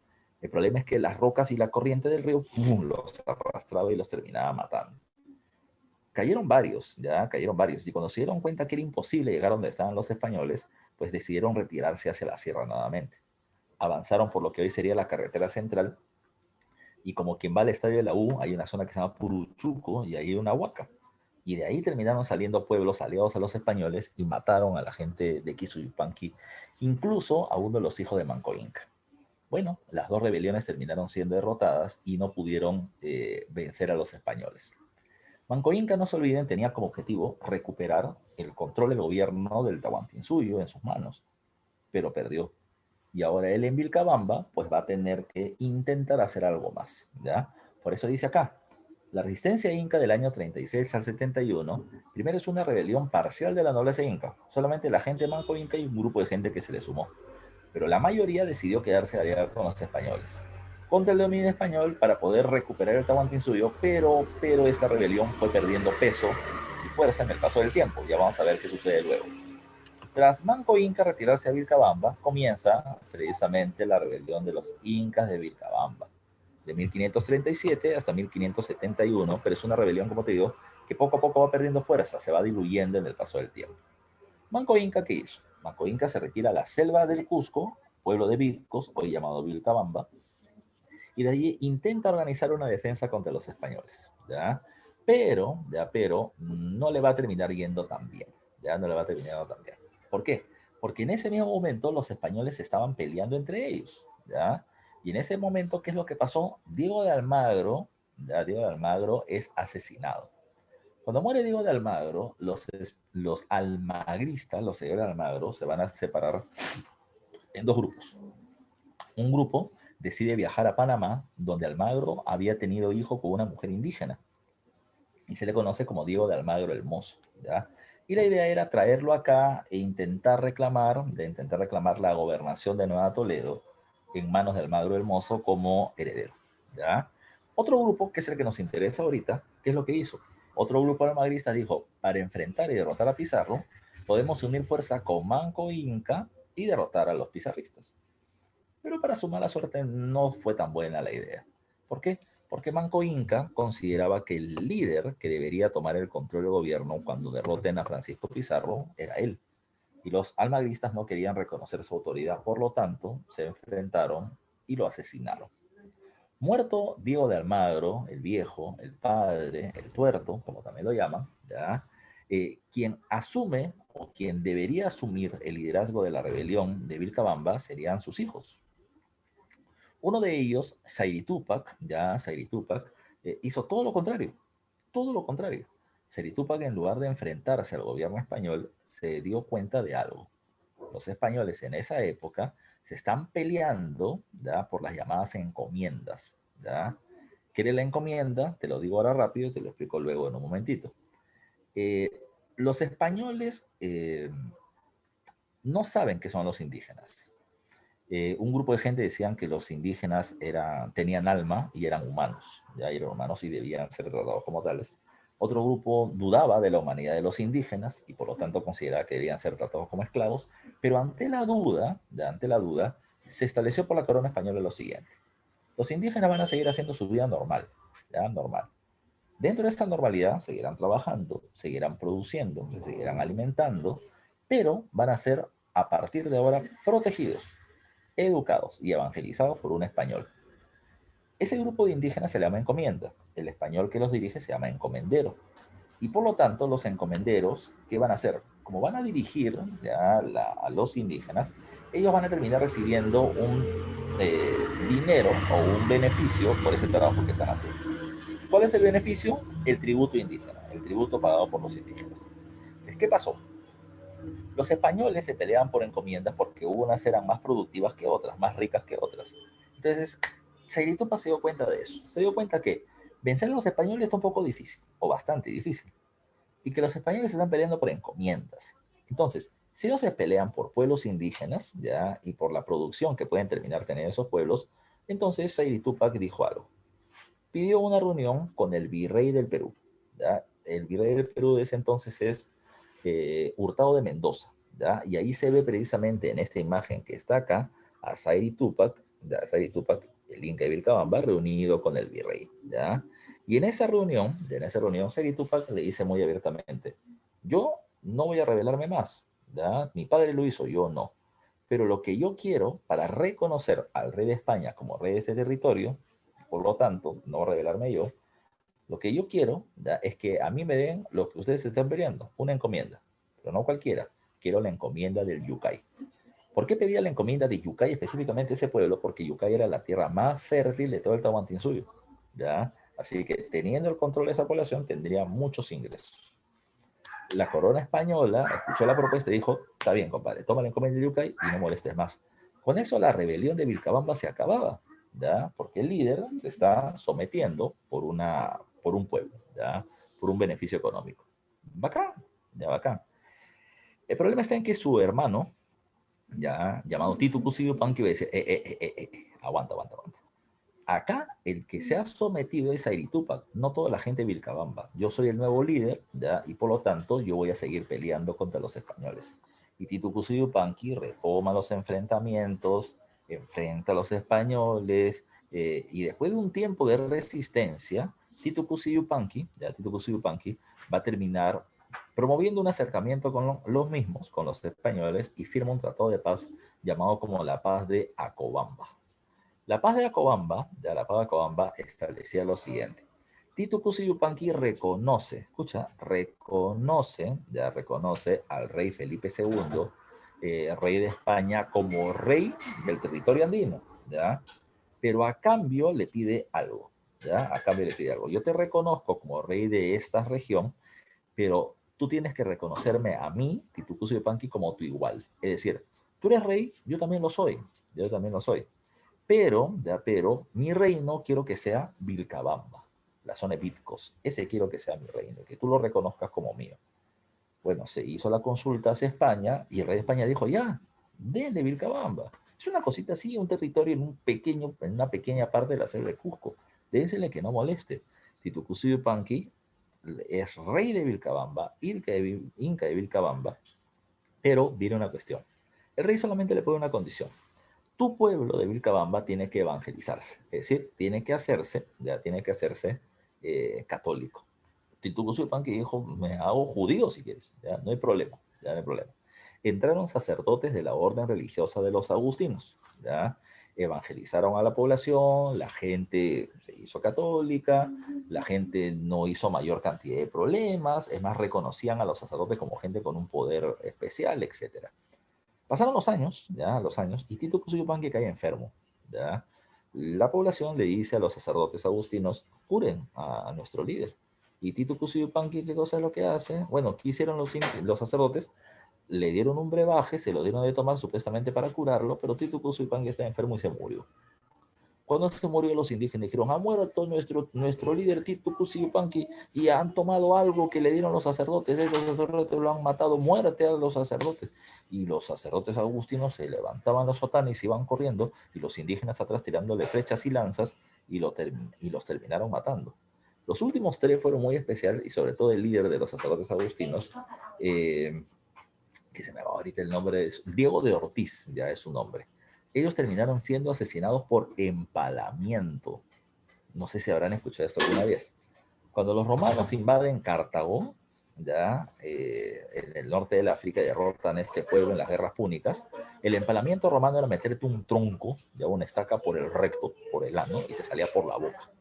El problema es que las rocas y la corriente del río ¡pum!, los arrastraba y los terminaba matando. Cayeron varios, ya cayeron varios, y cuando se dieron cuenta que era imposible llegar donde estaban los españoles, pues decidieron retirarse hacia la sierra nuevamente. Avanzaron por lo que hoy sería la carretera central, y como quien va al estadio de la U, hay una zona que se llama Puruchuco, y ahí hay una huaca. Y de ahí terminaron saliendo pueblos aliados a los españoles y mataron a la gente de Quisuyupanqui, incluso a uno de los hijos de Manco Inca. Bueno, las dos rebeliones terminaron siendo derrotadas y no pudieron vencer a los españoles. Manco Inca, no se olviden, tenía como objetivo recuperar el control del gobierno del Tahuantinsuyo en sus manos, pero perdió. Y ahora él en Vilcabamba, pues va a tener que intentar hacer algo más, ¿ya? Por eso dice acá, La resistencia inca del año 36 al 71, primero es una rebelión parcial de la nobleza inca. Solamente la gente manco inca y un grupo de gente que se le sumó. Pero la mayoría decidió quedarse aliada con los españoles contra el dominio español para poder recuperar el Tahuantinsuyo, pero esta rebelión fue perdiendo peso y fuerza en el paso del tiempo. Ya vamos a ver qué sucede luego. Tras Manco Inca retirarse a Vilcabamba, comienza precisamente la rebelión de los incas de Vilcabamba, de 1537 hasta 1571, pero es una rebelión, como te digo, que poco a poco va perdiendo fuerza, se va diluyendo en el paso del tiempo. Manco Inca, ¿qué hizo? Manco Inca se retira a la selva del Cusco, pueblo de Vilcos, hoy llamado Vilcabamba, y de allí intenta organizar una defensa contra los españoles, ¿ya? Pero no le va a terminar yendo tan bien, ¿ya? No le va a terminar yendo tan bien. ¿Por qué? Porque en ese mismo momento los españoles estaban peleando entre ellos, ¿ya? Y en ese momento, ¿qué es lo que pasó? Diego de Almagro, ¿ya? Diego de Almagro es asesinado. Cuando muere Diego de Almagro, los almagristas, los seguidores de Almagro, se van a separar en dos grupos. Un grupo decide viajar a Panamá, donde Almagro había tenido hijo con una mujer indígena, y se le conoce como Diego de Almagro el Mozo, ¿ya? Y la idea era traerlo acá e intentar reclamar la gobernación de Nueva Toledo en manos de Almagro el Mozo como heredero, ¿ya? Otro grupo, que es el que nos interesa ahorita, ¿qué es lo que hizo? Otro grupo almagrista dijo, para enfrentar y derrotar a Pizarro, podemos unir fuerza con Manco Inca y derrotar a los pizarristas. Pero para su mala suerte no fue tan buena la idea. ¿Por qué? Porque Manco Inca consideraba que el líder que debería tomar el control del gobierno cuando derroten a Francisco Pizarro era él. Y los almagristas no querían reconocer su autoridad, por lo tanto, se enfrentaron y lo asesinaron. Muerto Diego de Almagro, el viejo, el padre, el tuerto, como también lo llaman, ¿ya? Quien asume o quien debería asumir el liderazgo de la rebelión de Vilcabamba serían sus hijos. Uno de ellos, Sairi Tupac, hizo todo lo contrario, todo lo contrario. Sairi Tupac, en lugar de enfrentarse al gobierno español, se dio cuenta de algo. Los españoles en esa época se están peleando, ¿ya?, por las llamadas encomiendas, ¿ya? ¿Qué era la encomienda? Te lo digo ahora rápido y te lo explico luego en un momentito. Eh, los españoles no saben qué son los indígenas. Un grupo de gente decían que los indígenas tenían alma y eran humanos, ya eran humanos y debían ser tratados como tales. Otro grupo dudaba de la humanidad de los indígenas y por lo tanto consideraba que debían ser tratados como esclavos, pero ante la duda, se estableció por la corona española lo siguiente. Los indígenas van a seguir haciendo su vida normal, ya normal. Dentro de esta normalidad seguirán trabajando, seguirán produciendo, se seguirán alimentando, pero van a ser a partir de ahora protegidos, educados y evangelizados por un español. Ese grupo de indígenas se llama encomienda. El español que los dirige se llama encomendero. Y por lo tanto, los encomenderos, ¿qué van a hacer? Como van a dirigir ya a los indígenas, ellos van a terminar recibiendo un dinero o un beneficio por ese trabajo que están haciendo. ¿Cuál es el beneficio? El tributo indígena, el tributo pagado por los indígenas. ¿Qué pasó? Los españoles se peleaban por encomiendas porque unas eran más productivas que otras, más ricas que otras. Entonces, Sairitupa se dio cuenta de eso. Se dio cuenta que vencer a los españoles está un poco difícil, o bastante difícil, y que los españoles se están peleando por encomiendas. Entonces, si ellos se pelean por pueblos indígenas, ya, y por la producción que pueden terminar teniendo esos pueblos, entonces Sairitupac dijo algo. Pidió una reunión con el virrey del Perú, ¿ya? El virrey del Perú de ese entonces es Hurtado de Mendoza, ¿ya? Y ahí se ve precisamente en esta imagen que está acá a Sairi Tupac, el Inca de Vilcabamba, reunido con el virrey, ¿ya? Y en esa reunión, Sairi Tupac le dice muy abiertamente, yo no voy a rebelarme más, ¿ya? Mi padre lo hizo, yo no. Pero lo que yo quiero para reconocer al rey de España como rey de este territorio, por lo tanto, no rebelarme yo, lo que yo quiero, ¿ya?, es que a mí me den lo que ustedes están peleando, una encomienda, pero no cualquiera. Quiero la encomienda del Yucay. ¿Por qué pedía la encomienda de Yucay específicamente ese pueblo? Porque Yucay era la tierra más fértil de todo el Tahuantinsuyo, ¿ya? Así que teniendo el control de esa población tendría muchos ingresos. La corona española escuchó la propuesta y dijo, está bien, compadre, toma la encomienda de Yucay y no molestes más. Con eso la rebelión de Vilcabamba se acababa, ¿ya? Porque el líder se está sometiendo por un pueblo, ¿ya? Por un beneficio económico. Bacán, ya bacán. El problema está en que su hermano, ya llamado Titu Cusi Yupanqui, va a decir, aguanta, aguanta, aguanta. Acá el que se ha sometido es Airi Túpac, no toda la gente de Vilcabamba. Yo soy el nuevo líder, ¿ya? Y por lo tanto yo voy a seguir peleando contra los españoles. Y Titu Cusi Yupanqui retoma los enfrentamientos, enfrenta a los españoles, y después de un tiempo de resistencia, Titu Cusi Yupanqui, ya Titu Cusi Yupanqui va a terminar promoviendo un acercamiento con los mismos, con los españoles, y firma un tratado de paz llamado como la Paz de Acobamba. La Paz de Acobamba, ya la Paz de Acobamba establecía lo siguiente. Titu Cusi Yupanqui reconoce, escucha, reconoce al rey Felipe II, rey de España, como rey del territorio andino, ¿ya? Pero a cambio le pide algo, ¿ya? A cambio le pide algo. Yo te reconozco como rey de esta región, pero tú tienes que reconocerme a mí, Titu Cusi Yupanqui, como tu igual. Es decir, tú eres rey, yo también lo soy, yo también lo soy. Pero mi reino quiero que sea Vilcabamba, la zona de Vitcos. Ese quiero que sea mi reino, que tú lo reconozcas como mío. Bueno, se hizo la consulta hacia España y el rey de España dijo, ya, denle Vilcabamba. Es una cosita así, un territorio en una pequeña parte de la selva de Cusco. Dénsele que no moleste. Titu Cusi Yupanqui es rey de Vilcabamba, Inca de Vilcabamba, pero viene una cuestión. El rey solamente le pone una condición. Tu pueblo de Vilcabamba tiene que evangelizarse, es decir, tiene que hacerse católico. Titu Cusi Yupanqui dijo, me hago judío si quieres, ya no hay problema, ya no hay problema. Entraron sacerdotes de la orden religiosa de los agustinos, ya evangelizaron a la población, la gente se hizo católica, la gente no hizo mayor cantidad de problemas, es más, reconocían a los sacerdotes como gente con un poder especial, etcétera. Pasaron los años, y Titu Cusi Yupanqui cae enfermo, ¿ya? La población le dice a los sacerdotes agustinos, curen a nuestro líder. Y Titu Cusi Yupanqui, ¿qué cosa es lo que hace? Bueno, ¿qué hicieron los sacerdotes? Le dieron un brebaje, se lo dieron de tomar supuestamente para curarlo, pero Titu Cusi Yupanqui está enfermo y se murió. Cuando se murió, los indígenas dijeron, ha muerto nuestro líder Titu Cusi Yupanqui y han tomado algo que le dieron los sacerdotes. Los sacerdotes lo han matado, muérate a los sacerdotes. Y los sacerdotes agustinos se levantaban los sotanes y se iban corriendo, y los indígenas atrás tirándole flechas y lanzas, y los terminaron matando. Los últimos tres fueron muy especiales, y sobre todo el líder de los sacerdotes agustinos, que se me va ahorita el nombre, Diego de Ortiz, ya es su nombre. Ellos terminaron siendo asesinados por empalamiento. No sé si habrán escuchado esto alguna vez. Cuando los romanos invaden Cartago, ya en el norte de África, derrotan este pueblo en las guerras púnicas, el empalamiento romano era meterte un tronco, ya una estaca por el recto, por el ano, y te salía por la boca.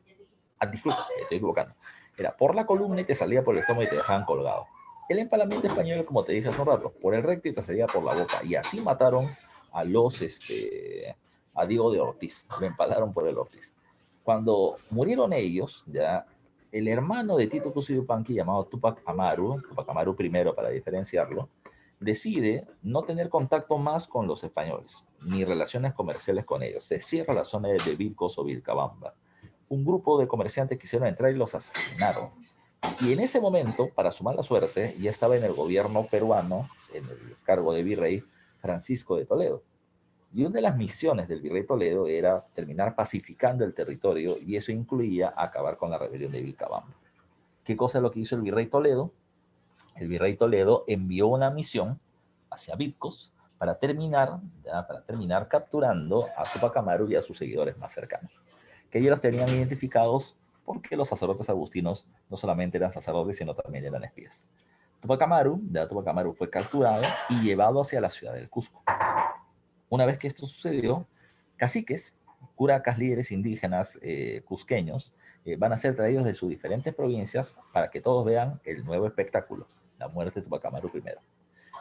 Ah, disculpa, estoy equivocando. Era por la columna y te salía por el estómago y te dejaban colgado. El empalamiento español, como te dije hace un rato, por el recto y te salía por la boca. Y así mataron a a Diego de Ortiz. Lo empalaron por el Ortiz. Cuando murieron ellos, ya, el hermano de Titu Cusi Yupanqui, llamado Tupac Amaru I para diferenciarlo, decide no tener contacto más con los españoles, ni relaciones comerciales con ellos. Se cierra la zona de Vilcos o Vilcabamba. Un grupo de comerciantes quisieron entrar y los asesinaron. Y en ese momento, para su mala suerte, ya estaba en el gobierno peruano, en el cargo de virrey, Francisco de Toledo. Y una de las misiones del virrey Toledo era terminar pacificando el territorio, y eso incluía acabar con la rebelión de Vilcabamba. ¿Qué cosa es lo que hizo el virrey Toledo? El virrey Toledo envió una misión hacia Vitcos para terminar capturando a Tupac Amaru y a sus seguidores más cercanos, que ellos los tenían identificados porque los sacerdotes agustinos no solamente eran sacerdotes, sino también eran espías. Tupac Amaru fue capturado y llevado hacia la ciudad del Cusco. Una vez que esto sucedió, caciques, curacas, líderes indígenas cusqueños, van a ser traídos de sus diferentes provincias para que todos vean el nuevo espectáculo, la muerte de Tupac Amaru I.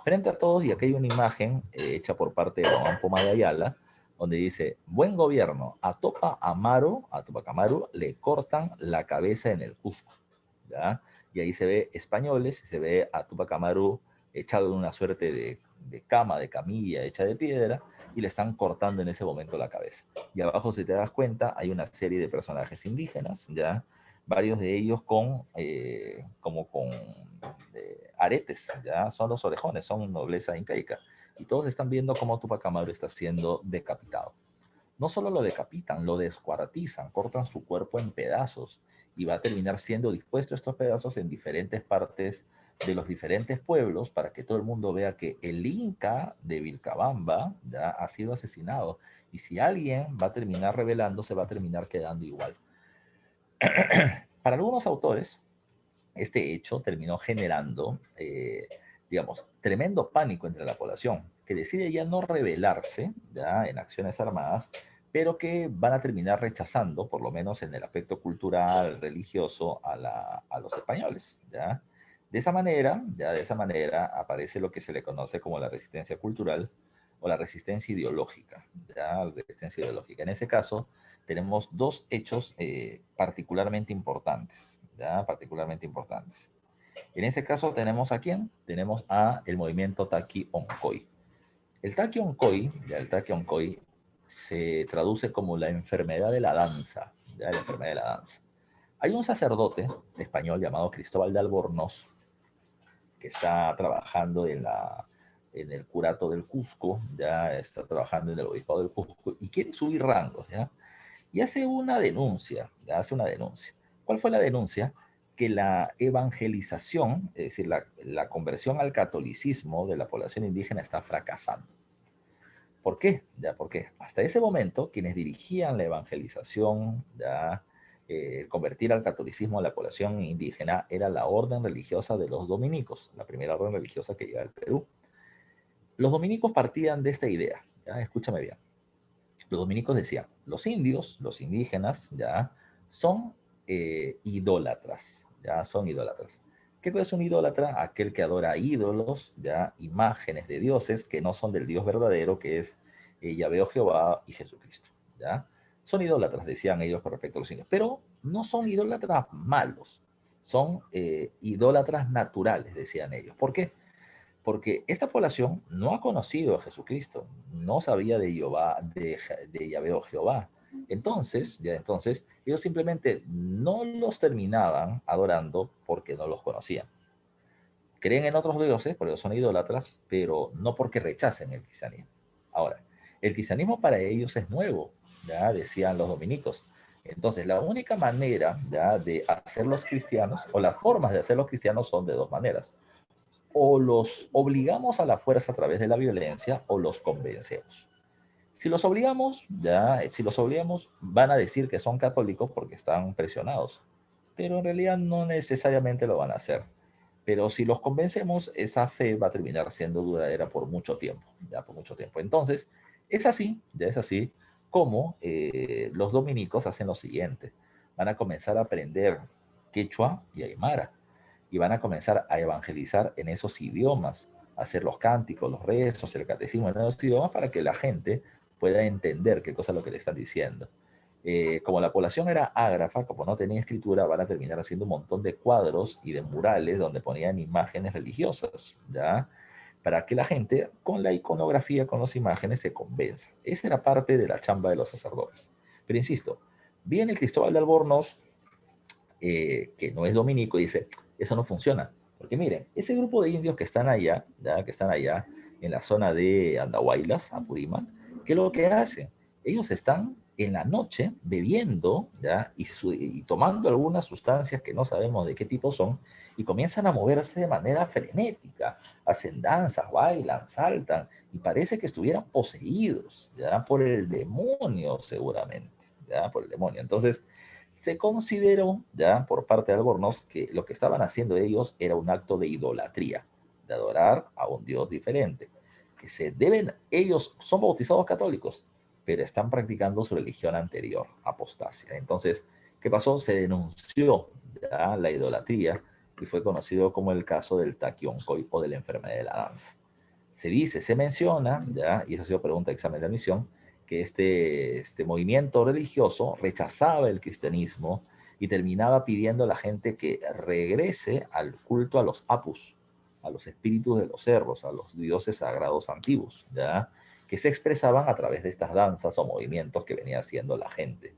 Frente a todos, y aquí hay una imagen hecha por parte de Román Poma de Ayala, donde dice, buen gobierno, a Tupac Amaru le cortan la cabeza en el Cusco, ¿ya? Y ahí se ve españoles, se ve a Tupac Amaru echado en una suerte de cama, de camilla hecha de piedra, y le están cortando en ese momento la cabeza. Y abajo, si te das cuenta, hay una serie de personajes indígenas, ¿ya? varios de ellos como con aretes, ya son los orejones, son nobleza incaica, y todos están viendo cómo Tupac Amaru está siendo decapitado. No solo lo decapitan, lo descuartizan, cortan su cuerpo en pedazos y va a terminar siendo dispuesto estos pedazos en diferentes partes de los diferentes pueblos para que todo el mundo vea que el Inca de Vilcabamba ya ha sido asesinado. Y si alguien va a terminar rebelándose, va a terminar quedando igual. Para algunos autores, este hecho terminó generando, digamos, tremendo pánico entre la población, que decide ya no rebelarse ya en acciones armadas, pero que van a terminar rechazando, por lo menos en el aspecto cultural, religioso, a los españoles. ¿Ya? De esa manera aparece lo que se le conoce como la resistencia cultural o la resistencia ideológica. ¿Ya? La resistencia ideológica. En ese caso, tenemos dos hechos particularmente importantes. ¿Ya? Particularmente importantes. En ese caso tenemos a quién? Tenemos a el movimiento Taki Onkoi. El Taki Onkoi, ya el Taki Onkoi se traduce como la enfermedad de la danza, ya la enfermedad de la danza. Hay un sacerdote español llamado Cristóbal de Albornoz que está trabajando en el curato del Cusco, ya está trabajando en el obispado del Cusco y quiere subir rangos, ¿ya? Y hace una denuncia, ya hace una denuncia. ¿Cuál fue la denuncia? Que la evangelización, es decir, la conversión al catolicismo de la población indígena está fracasando. ¿Por qué? Ya, porque hasta ese momento quienes dirigían la evangelización, ya, convertir al catolicismo a la población indígena era la orden religiosa de los dominicos, la primera orden religiosa que llega al Perú. Los dominicos partían de esta idea, ya, escúchame bien. Los dominicos decían, los indios, los indígenas, ya, son idólatras, ya, son idólatras. ¿Qué es un idólatra? Aquel que adora ídolos, ya, imágenes de dioses que no son del Dios verdadero, que es Yahvé o Jehová y Jesucristo, ya. Son idólatras, decían ellos con respecto a los indios, pero no son idólatras malos, son idólatras naturales, decían ellos. ¿Por qué? Porque esta población no ha conocido a Jesucristo, no sabía de Jehová, de Yahvé o Jehová. Entonces, ellos simplemente no los terminaban adorando porque no los conocían. Creen en otros dioses, porque son idólatras, pero no porque rechacen el cristianismo. Ahora, el cristianismo para ellos es nuevo, ya decían los dominicos. Entonces, la única manera ya de hacerlos cristianos, o las formas de hacerlos cristianos son de dos maneras: o los obligamos a la fuerza a través de la violencia o los convencemos. Si los obligamos, si los obligamos, van a decir que son católicos porque están presionados, pero en realidad no necesariamente lo van a hacer. Pero si los convencemos, esa fe va a terminar siendo duradera por mucho tiempo, ya por mucho tiempo. Entonces, es así como los dominicos hacen lo siguiente. Van a comenzar a aprender quechua y aymara y van a comenzar a evangelizar en esos idiomas, hacer los cánticos, los rezos, el catecismo en esos idiomas para que la gente pueda entender qué cosa es lo que le están diciendo. Como la población era ágrafa, como no tenía escritura, van a terminar haciendo un montón de cuadros y de murales donde ponían imágenes religiosas, ¿ya? Para que la gente, con la iconografía, con las imágenes, se convenza. Esa era parte de la chamba de los sacerdotes. Pero insisto, viene Cristóbal de Albornoz, que no es dominico, y dice, eso no funciona. Porque miren, ese grupo de indios que están allá, ¿ya? Que están allá en la zona de Andahuaylas, Apurímac, ¿qué es lo que hacen? Ellos están en la noche bebiendo, ¿ya? Y tomando algunas sustancias que no sabemos de qué tipo son, y comienzan a moverse de manera frenética, hacen danzas, bailan, saltan, y parece que estuvieran poseídos, ¿ya? Por el demonio seguramente, ¿ya? Por el demonio. Entonces, se consideró ya por parte de Albornoz que lo que estaban haciendo ellos era un acto de idolatría, de adorar a un Dios diferente, que se deben, ellos son bautizados católicos, pero están practicando su religión anterior, apostasia. Entonces, ¿qué pasó? Se denunció ya la idolatría y fue conocido como el caso del Taquioncoy o de la enfermedad de la danza. Se dice, se menciona, ya, y eso ha sido pregunta de examen de admisión, que este movimiento religioso rechazaba el cristianismo y terminaba pidiendo a la gente que regrese al culto a los apus, a los espíritus de los cerros, a los dioses sagrados antiguos, ¿ya? Que se expresaban a través de estas danzas o movimientos que venía haciendo la gente.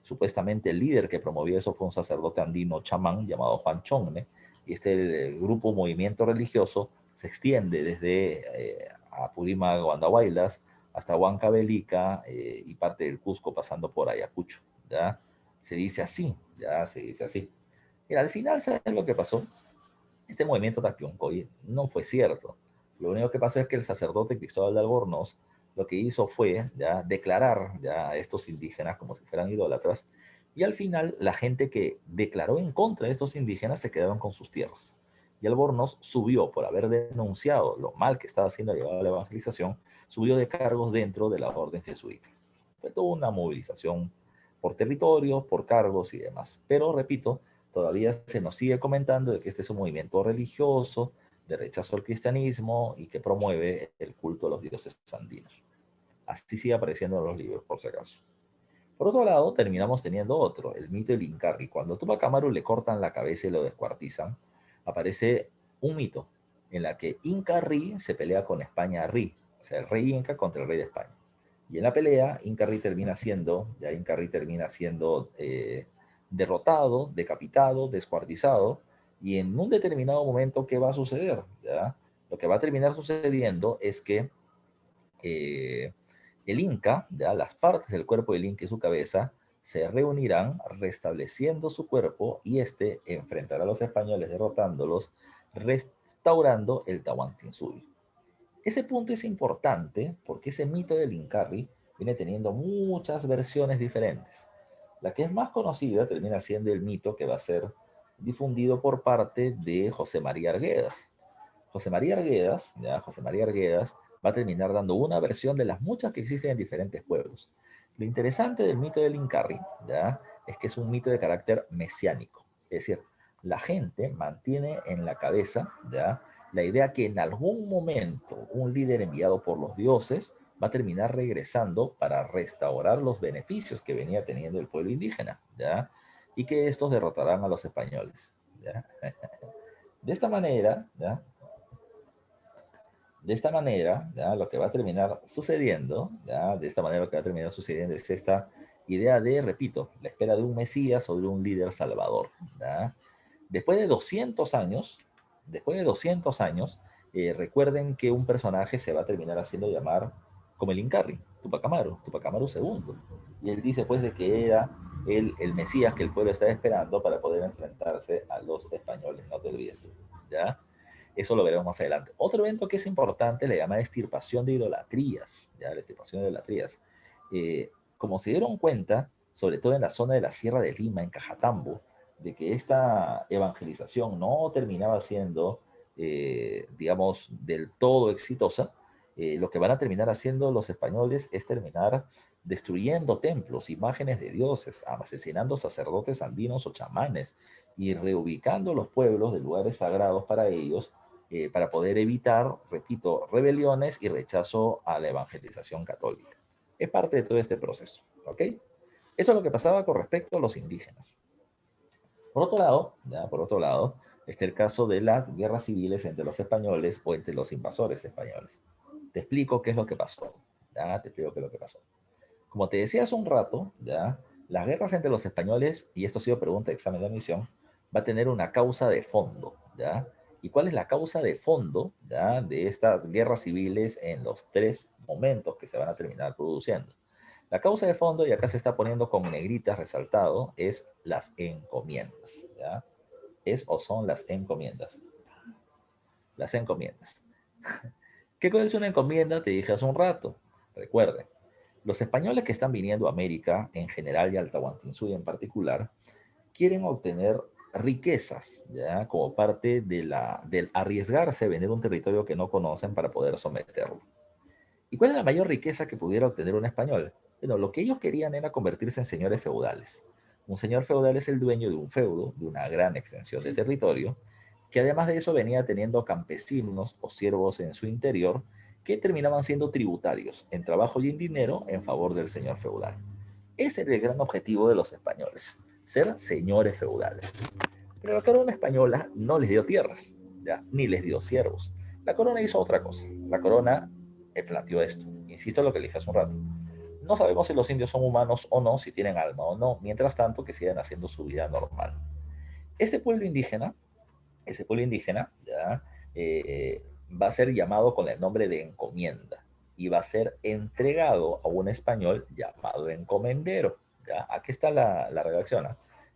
Supuestamente el líder que promovió eso fue un sacerdote andino chamán llamado Juan Chongne, y este grupo movimiento religioso se extiende desde Apurímac, Guandahuaylas, hasta Huancavelica y parte del Cusco pasando por Ayacucho, ¿ya? Se dice así, ya se dice así. Y al final, ¿sabes lo que pasó? Este movimiento Taquiuncoy no fue cierto. Lo único que pasó es que el sacerdote Cristóbal de Albornoz lo que hizo fue ya declarar ya a estos indígenas como si fueran idólatras, y al final la gente que declaró en contra de estos indígenas se quedaron con sus tierras. Y Albornoz subió, por haber denunciado lo mal que estaba haciendo llevado a la evangelización, subió de cargos dentro de la orden jesuita. Fue toda una movilización por territorio, por cargos y demás. Pero repito, todavía se nos sigue comentando de que este es un movimiento religioso, de rechazo al cristianismo y que promueve el culto a los dioses andinos. Así sigue apareciendo en los libros, por si acaso. Por otro lado, terminamos teniendo otro, el mito del Incarri. Cuando a Tupac Amaru le cortan la cabeza y lo descuartizan, aparece un mito en la que Inca Rey se pelea con España Rey, o sea, el rey Inca contra el rey de España. Y en la pelea, Inca Rey termina siendo derrotado, decapitado, descuartizado, y en un determinado momento, ¿qué va a suceder? ¿Ya? Lo que va a terminar sucediendo es que eh, el Inca, ya, las partes del cuerpo del Inca y su cabeza, se reunirán restableciendo su cuerpo y este enfrentará a los españoles derrotándolos, restaurando el Tahuantinsuyo. Ese punto es importante porque ese mito del Incarri viene teniendo muchas versiones diferentes. La que es más conocida termina siendo el mito que va a ser difundido por parte de José María Arguedas. José María Arguedas va a terminar dando una versión de las muchas que existen en diferentes pueblos. Lo interesante del mito del Incarri, ¿ya? Es que es un mito de carácter mesiánico. Es decir, la gente mantiene en la cabeza, ¿ya?, la idea que en algún momento un líder enviado por los dioses va a terminar regresando para restaurar los beneficios que venía teniendo el pueblo indígena, ¿ya? Y que estos derrotarán a los españoles, ¿ya? De esta manera, ¿ya? De esta manera, ¿ya?, lo que va a terminar sucediendo, ¿ya?, de esta manera lo que va a terminar sucediendo es esta idea de, repito, la espera de un Mesías o de un líder salvador, ¿ya? Después de 200 años, después de 200 años, recuerden que un personaje se va a terminar haciendo llamar como el Incarri, Tupac Amaru II. Y él dice pues de que era el Mesías que el pueblo estaba esperando para poder enfrentarse a los españoles, no te olvides tú, ¿ya? Eso lo veremos más adelante. Otro evento que es importante le llama extirpación de idolatrías, ¿ya? La extirpación de idolatrías. Como se dieron cuenta, sobre todo en la zona de la Sierra de Lima, en Cajatambo, de que esta evangelización no terminaba siendo, digamos, del todo exitosa, lo que van a terminar haciendo los españoles es terminar destruyendo templos, imágenes de dioses, asesinando sacerdotes andinos o chamanes y reubicando los pueblos de lugares sagrados para ellos, para poder evitar, repito, rebeliones y rechazo a la evangelización católica. Es parte de todo este proceso, ¿ok? Eso es lo que pasaba con respecto a los indígenas. Por otro lado, está el caso de las guerras civiles entre los españoles o entre los invasores españoles. Te explico qué es lo que pasó. ¿Ya? Te explico qué es lo que pasó. Como te decía hace un rato, ¿ya?, las guerras entre los españoles, y esto ha sido pregunta de examen de admisión, va a tener una causa de fondo, ¿ya? ¿Y cuál es la causa de fondo, ¿ya?, de estas guerras civiles en los tres momentos que se van a terminar produciendo? La causa de fondo, y acá se está poniendo con negritas resaltado, es las encomiendas, ¿ya? Es o son las encomiendas. Las encomiendas. ¿Qué cosa es una encomienda? Te dije hace un rato. Recuerden, los españoles que están viniendo a América en general y al Tahuantinsuyo en particular, quieren obtener riquezas, ¿ya?, como parte del arriesgarse a vender un territorio que no conocen para poder someterlo. ¿Y cuál es la mayor riqueza que pudiera obtener un español? Bueno, lo que ellos querían era convertirse en señores feudales. Un señor feudal es el dueño de un feudo, de una gran extensión de territorio, que además de eso venía teniendo campesinos o siervos en su interior que terminaban siendo tributarios en trabajo y en dinero en favor del señor feudal. Ese era el gran objetivo de los españoles, ser señores feudales. Pero la corona española no les dio tierras, ¿ya?, ni les dio siervos. La corona hizo otra cosa. La corona planteó esto. Insisto en lo que le dije hace un rato. No sabemos si los indios son humanos o no, si tienen alma o no, mientras tanto que sigan haciendo su vida normal. Este pueblo indígena, ese pueblo indígena, ¿ya? Va a ser llamado con el nombre de encomienda y va a ser entregado a un español llamado encomendero. ¿Ya? Aquí está la redacción, ¿eh?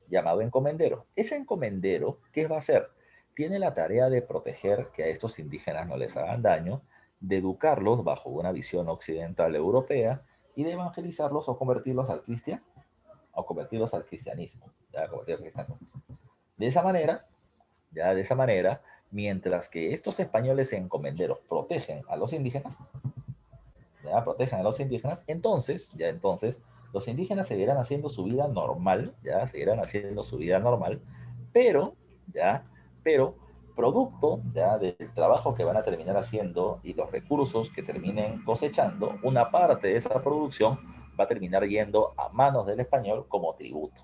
Llamado encomendero. Ese encomendero, ¿qué va a hacer? Tiene la tarea de proteger que a estos indígenas no les hagan daño, de educarlos bajo una visión occidental europea y de evangelizarlos o convertirlos al cristianismo. ¿Ya? De esa manera, ya de esa manera, mientras que estos españoles encomenderos protegen a los indígenas, ya protegen a los indígenas, entonces, los indígenas seguirán haciendo su vida normal, ya seguirán haciendo su vida normal, pero, ya, pero producto ya del trabajo que van a terminar haciendo y los recursos que terminen cosechando, una parte de esa producción va a terminar yendo a manos del español como tributo.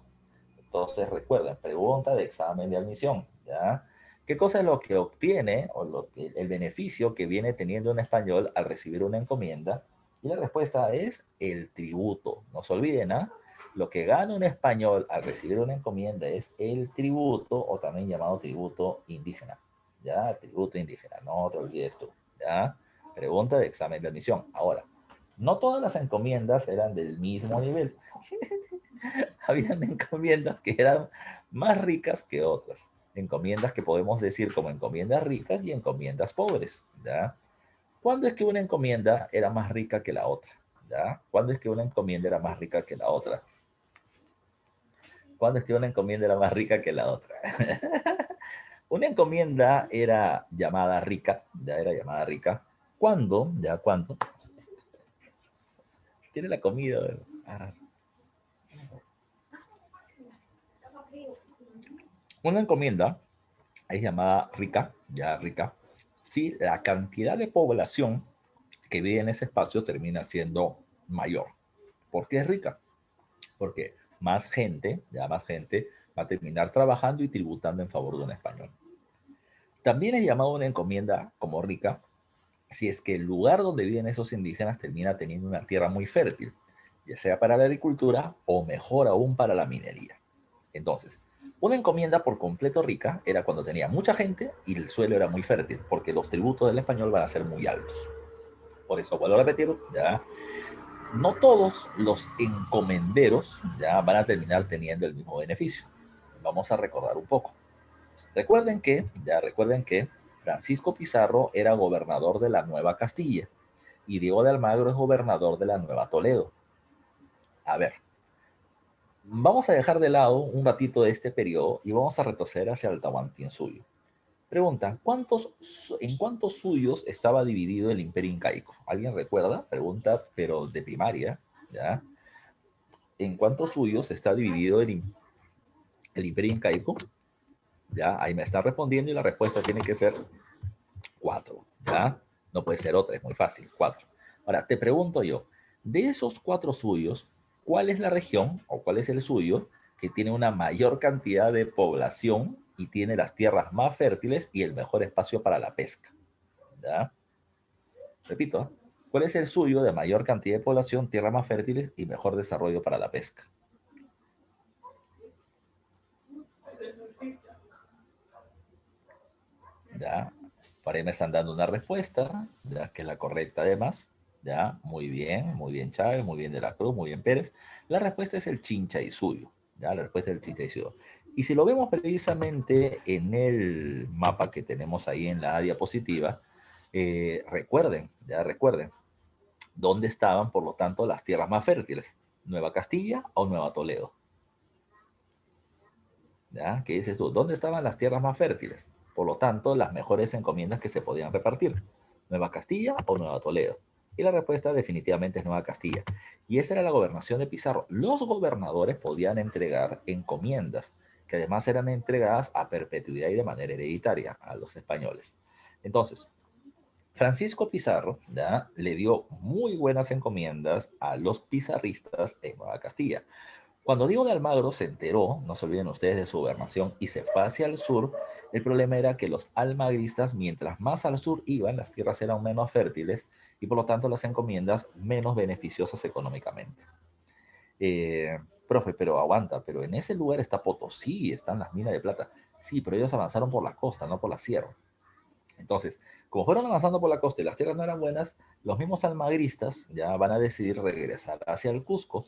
Entonces, recuerden, pregunta de examen de admisión, ¿ya? ¿Qué cosa es lo que obtiene o el beneficio que viene teniendo un español al recibir una encomienda? Y la respuesta es el tributo. No se olviden, ¿ah? Lo que gana un español al recibir una encomienda es el tributo, o también llamado tributo indígena, ¿ya? Tributo indígena, no te olvides tú, ¿ya? Pregunta de examen de admisión. Ahora, no todas las encomiendas eran del mismo nivel. Habían encomiendas que eran más ricas que otras. Encomiendas que podemos decir como encomiendas ricas y encomiendas pobres, ¿ya? ¿Cuándo es que una encomienda era más rica que la otra? ¿Ya? ¿Cuándo es que una encomienda era más rica que la otra? ¿Cuándo es que una encomienda era más rica que la otra? Una encomienda era llamada rica, ya era llamada rica. ¿Cuándo? ¿Ya cuándo? Tiene la comida. Ah. Una encomienda es llamada rica, ya rica, si la cantidad de población que vive en ese espacio termina siendo mayor. ¿Por qué es rica? Porque más gente, ya más gente, va a terminar trabajando y tributando en favor de un español. También es llamado una encomienda como rica si es que el lugar donde viven esos indígenas termina teniendo una tierra muy fértil, ya sea para la agricultura o mejor aún para la minería. Entonces, una encomienda por completo rica era cuando tenía mucha gente y el suelo era muy fértil, porque los tributos del español van a ser muy altos. Por eso, vuelvo a repetir, ya no todos los encomenderos ya van a terminar teniendo el mismo beneficio. Vamos a recordar un poco. Recuerden que Francisco Pizarro era gobernador de la Nueva Castilla y Diego de Almagro es gobernador de la Nueva Toledo. A ver, vamos a dejar de lado un ratito de este periodo y vamos a retroceder hacia el Tahuantinsuyo. Pregunta, ¿en cuántos suyos estaba dividido el Imperio Incaico? ¿Alguien recuerda? Pregunta, pero de primaria, ¿ya? ¿En cuántos suyos está dividido el Imperio Incaico? ¿Ya? Ahí me está respondiendo y la respuesta tiene que ser 4, ¿ya? No puede ser otra, es muy fácil, 4. Ahora, te pregunto yo, de esos 4 suyos, ¿cuál es la región o cuál es el suyo que tiene una mayor cantidad de población y tiene las tierras más fértiles y el mejor espacio para la pesca? ¿Ya? Repito, ¿cuál es el suyo de mayor cantidad de población, tierras más fértiles y mejor desarrollo para la pesca? ¿Ya? Por ahí me están dando una respuesta, ya que es la correcta además. ¿Ya? Muy bien Chávez, muy bien De la Cruz, muy bien Pérez. La respuesta es el Chinchaysuyo. ¿Ya? La respuesta es el Chinchaysuyo. Y si lo vemos precisamente en el mapa que tenemos ahí en la diapositiva, recuerden, ¿dónde estaban, por lo tanto, las tierras más fértiles? ¿Nueva Castilla o Nueva Toledo? ¿Ya? ¿Qué dices tú? ¿Dónde estaban las tierras más fértiles? Por lo tanto, las mejores encomiendas que se podían repartir. ¿Nueva Castilla o Nueva Toledo? Y la respuesta definitivamente es Nueva Castilla. Y esa era la gobernación de Pizarro. Los gobernadores podían entregar encomiendas, que además eran entregadas a perpetuidad y de manera hereditaria a los españoles. Entonces, Francisco Pizarro, ¿ya?, le dio muy buenas encomiendas a los pizarristas en Nueva Castilla. Cuando Diego de Almagro se enteró, no se olviden ustedes de su gobernación, y se fue hacia el sur, el problema era que los almagristas, mientras más al sur iban, las tierras eran menos fértiles y por lo tanto las encomiendas menos beneficiosas económicamente. Profe, pero aguanta, pero en ese lugar está Potosí, están las minas de plata. Sí, pero ellos avanzaron por la costa, no por la sierra. Entonces, como fueron avanzando por la costa y las tierras no eran buenas, los mismos almagristas ya van a decidir regresar hacia el Cusco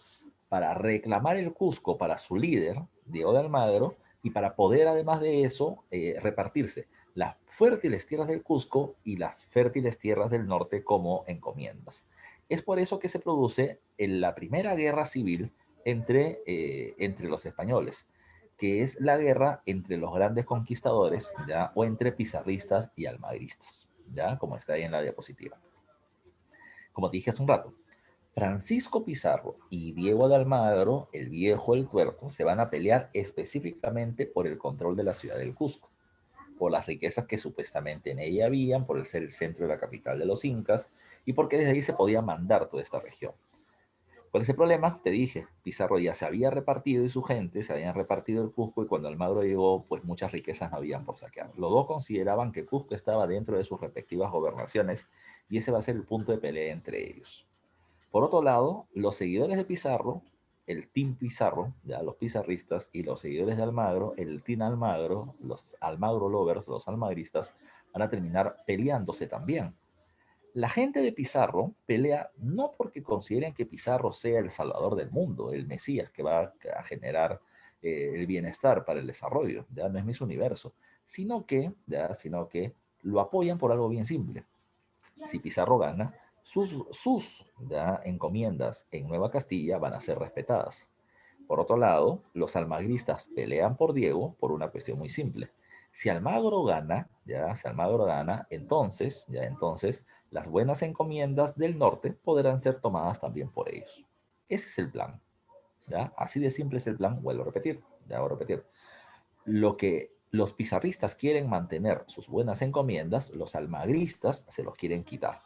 para reclamar el Cusco para su líder, Diego de Almagro, y para poder, además de eso, repartirse las fértiles tierras del Cusco y las fértiles tierras del norte como encomiendas. Es por eso que se produce en la primera guerra civil entre los españoles, que es la guerra entre los grandes conquistadores, ¿ya? O entre pizarristas y almagristas, ¿ya? Como está ahí en la diapositiva. Como te dije hace un rato, Francisco Pizarro y Diego de Almagro, el viejo, el tuerto, se van a pelear específicamente por el control de la ciudad del Cusco, por las riquezas que supuestamente en ella habían, por el ser el centro de la capital de los incas, y porque desde ahí se podía mandar toda esta región. ¿Cuál es el problema? Te dije, Pizarro ya se había repartido y su gente se habían repartido el Cusco y cuando Almagro llegó, pues muchas riquezas no habían por saquear. Los dos consideraban que Cusco estaba dentro de sus respectivas gobernaciones y ese va a ser el punto de pelea entre ellos. Por otro lado, los seguidores de Pizarro, el Team Pizarro, ya los pizarristas, y los seguidores de Almagro, el Team Almagro, los Almagro lovers, los almagristas, van a terminar peleándose también. La gente de Pizarro pelea no porque consideren que Pizarro sea el salvador del mundo, el Mesías que va a generar el bienestar para el desarrollo, ya no es Miss Universo, sino que lo apoyan por algo bien simple. Si Pizarro gana, sus ¿ya? Encomiendas en Nueva Castilla van a ser respetadas. Por otro lado, los almagristas pelean por Diego por una cuestión muy simple. Si Almagro gana, entonces las buenas encomiendas del norte podrán ser tomadas también por ellos. Ese es el plan, ¿ya? Así de simple es el plan, vuelvo a repetir. Lo que los pizarristas quieren mantener sus buenas encomiendas, los almagristas se los quieren quitar.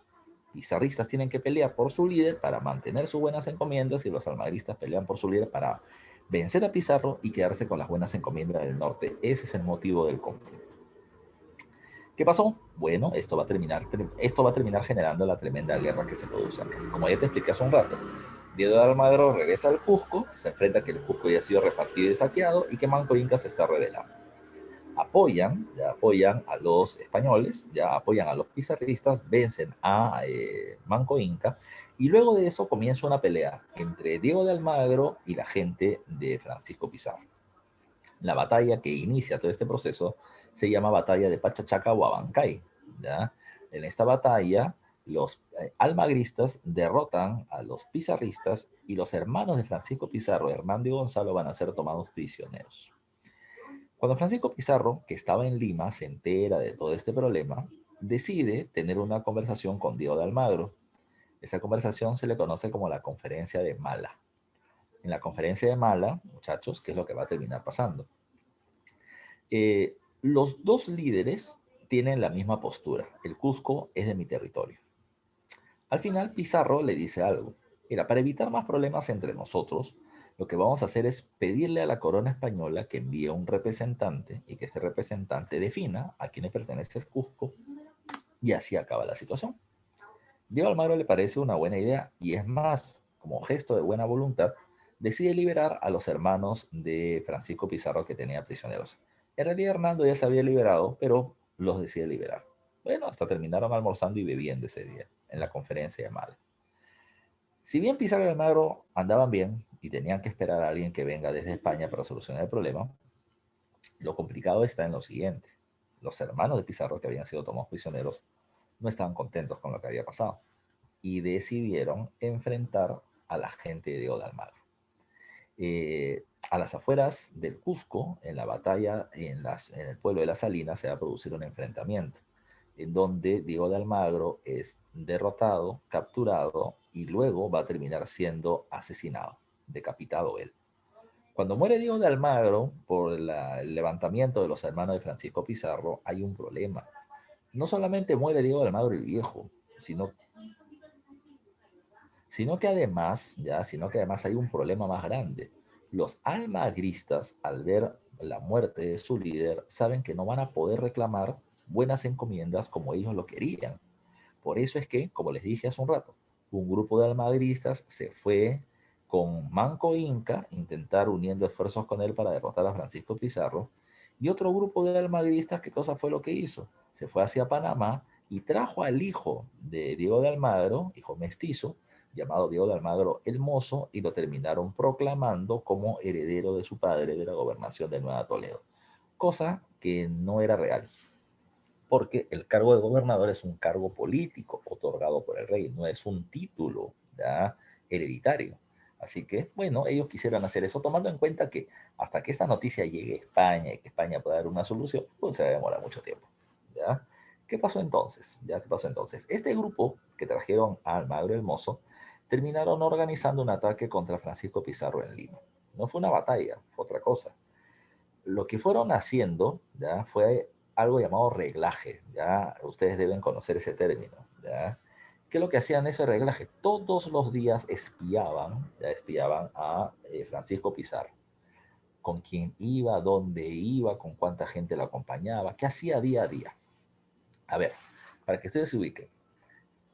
Pizarristas tienen que pelear por su líder para mantener sus buenas encomiendas y los almagristas pelean por su líder para vencer a Pizarro y quedarse con las buenas encomiendas del norte. Ese es el motivo del conflicto. ¿Qué pasó? Bueno, esto va a terminar generando la tremenda guerra que se produce acá. Como ya te expliqué hace un rato, Diego de Almagro regresa al Cusco, se enfrenta a que el Cusco ya ha sido repartido y saqueado y que Manco Inca se está rebelando. Apoyan a los españoles, ya apoyan a los pizarristas, vencen a Manco Inca y luego de eso comienza una pelea entre Diego de Almagro y la gente de Francisco Pizarro. La batalla que inicia todo este proceso se llama Batalla de Pachachaca o Abancay. ¿Ya? En esta batalla, los almagristas derrotan a los pizarristas y los hermanos de Francisco Pizarro, Hernando y Gonzalo, van a ser tomados prisioneros. Cuando Francisco Pizarro, que estaba en Lima, se entera de todo este problema, decide tener una conversación con Diego de Almagro. Esa conversación se le conoce como la Conferencia de Mala. En la Conferencia de Mala, muchachos, ¿qué es lo que va a terminar pasando? Los dos líderes tienen la misma postura. El Cusco es de mi territorio. Al final, Pizarro le dice algo. Mira, para evitar más problemas entre nosotros, lo que vamos a hacer es pedirle a la corona española que envíe un representante y que este representante defina a quién le pertenece el Cusco y así acaba la situación. Diego Almagro le parece una buena idea y es más, como gesto de buena voluntad, decide liberar a los hermanos de Francisco Pizarro que tenía prisioneros. En realidad Hernando ya se había liberado, pero los decide liberar. Bueno, hasta terminaron almorzando y bebiendo ese día en la conferencia de Mala. Si bien Pizarro y Almagro andaban bien y tenían que esperar a alguien que venga desde España para solucionar el problema, lo complicado está en lo siguiente. Los hermanos de Pizarro que habían sido tomados prisioneros no estaban contentos con lo que había pasado y decidieron enfrentar a la gente de Diego de Almagro. A las afueras del Cusco, en la batalla en el pueblo de Las Salinas, se va a producir un enfrentamiento en donde Diego de Almagro es derrotado, capturado y luego va a terminar siendo asesinado, decapitado él. Cuando muere Diego de Almagro por el levantamiento de los hermanos de Francisco Pizarro, hay un problema. No solamente muere Diego de Almagro el viejo, sino sino que además hay un problema más grande. Los almagristas, al ver la muerte de su líder, saben que no van a poder reclamar buenas encomiendas como ellos lo querían. Por eso es que, como les dije hace un rato, un grupo de almagristas se fue con Manco Inca, intentar uniendo esfuerzos con él para derrotar a Francisco Pizarro, y otro grupo de almagristas, ¿qué cosa fue lo que hizo? Se fue hacia Panamá y trajo al hijo de Diego de Almagro, hijo mestizo, llamado Diego de Almagro el Mozo, y lo terminaron proclamando como heredero de su padre de la gobernación de Nueva Toledo, cosa que no era real, porque el cargo de gobernador es un cargo político otorgado por el rey, no es un título, ¿ya?, hereditario. Así que, bueno, ellos quisieron hacer eso, tomando en cuenta que hasta que esta noticia llegue a España y que España pueda dar una solución, pues se va a demorar mucho tiempo, ¿ya? ¿Qué pasó entonces? ¿Ya? ¿Qué pasó entonces? Este grupo que trajeron a Almagro el Mozo terminaron organizando un ataque contra Francisco Pizarro en Lima. No fue una batalla, fue otra cosa. Lo que fueron haciendo, ¿ya?, fue algo llamado reglaje. Ya ustedes deben conocer ese término, ¿ya? ¿Qué es lo que hacían ese reglaje? Todos los días espiaban, ya espiaban a Francisco Pizarro, con quién iba, dónde iba, con cuánta gente lo acompañaba, qué hacía día a día. A ver, para que ustedes se ubiquen,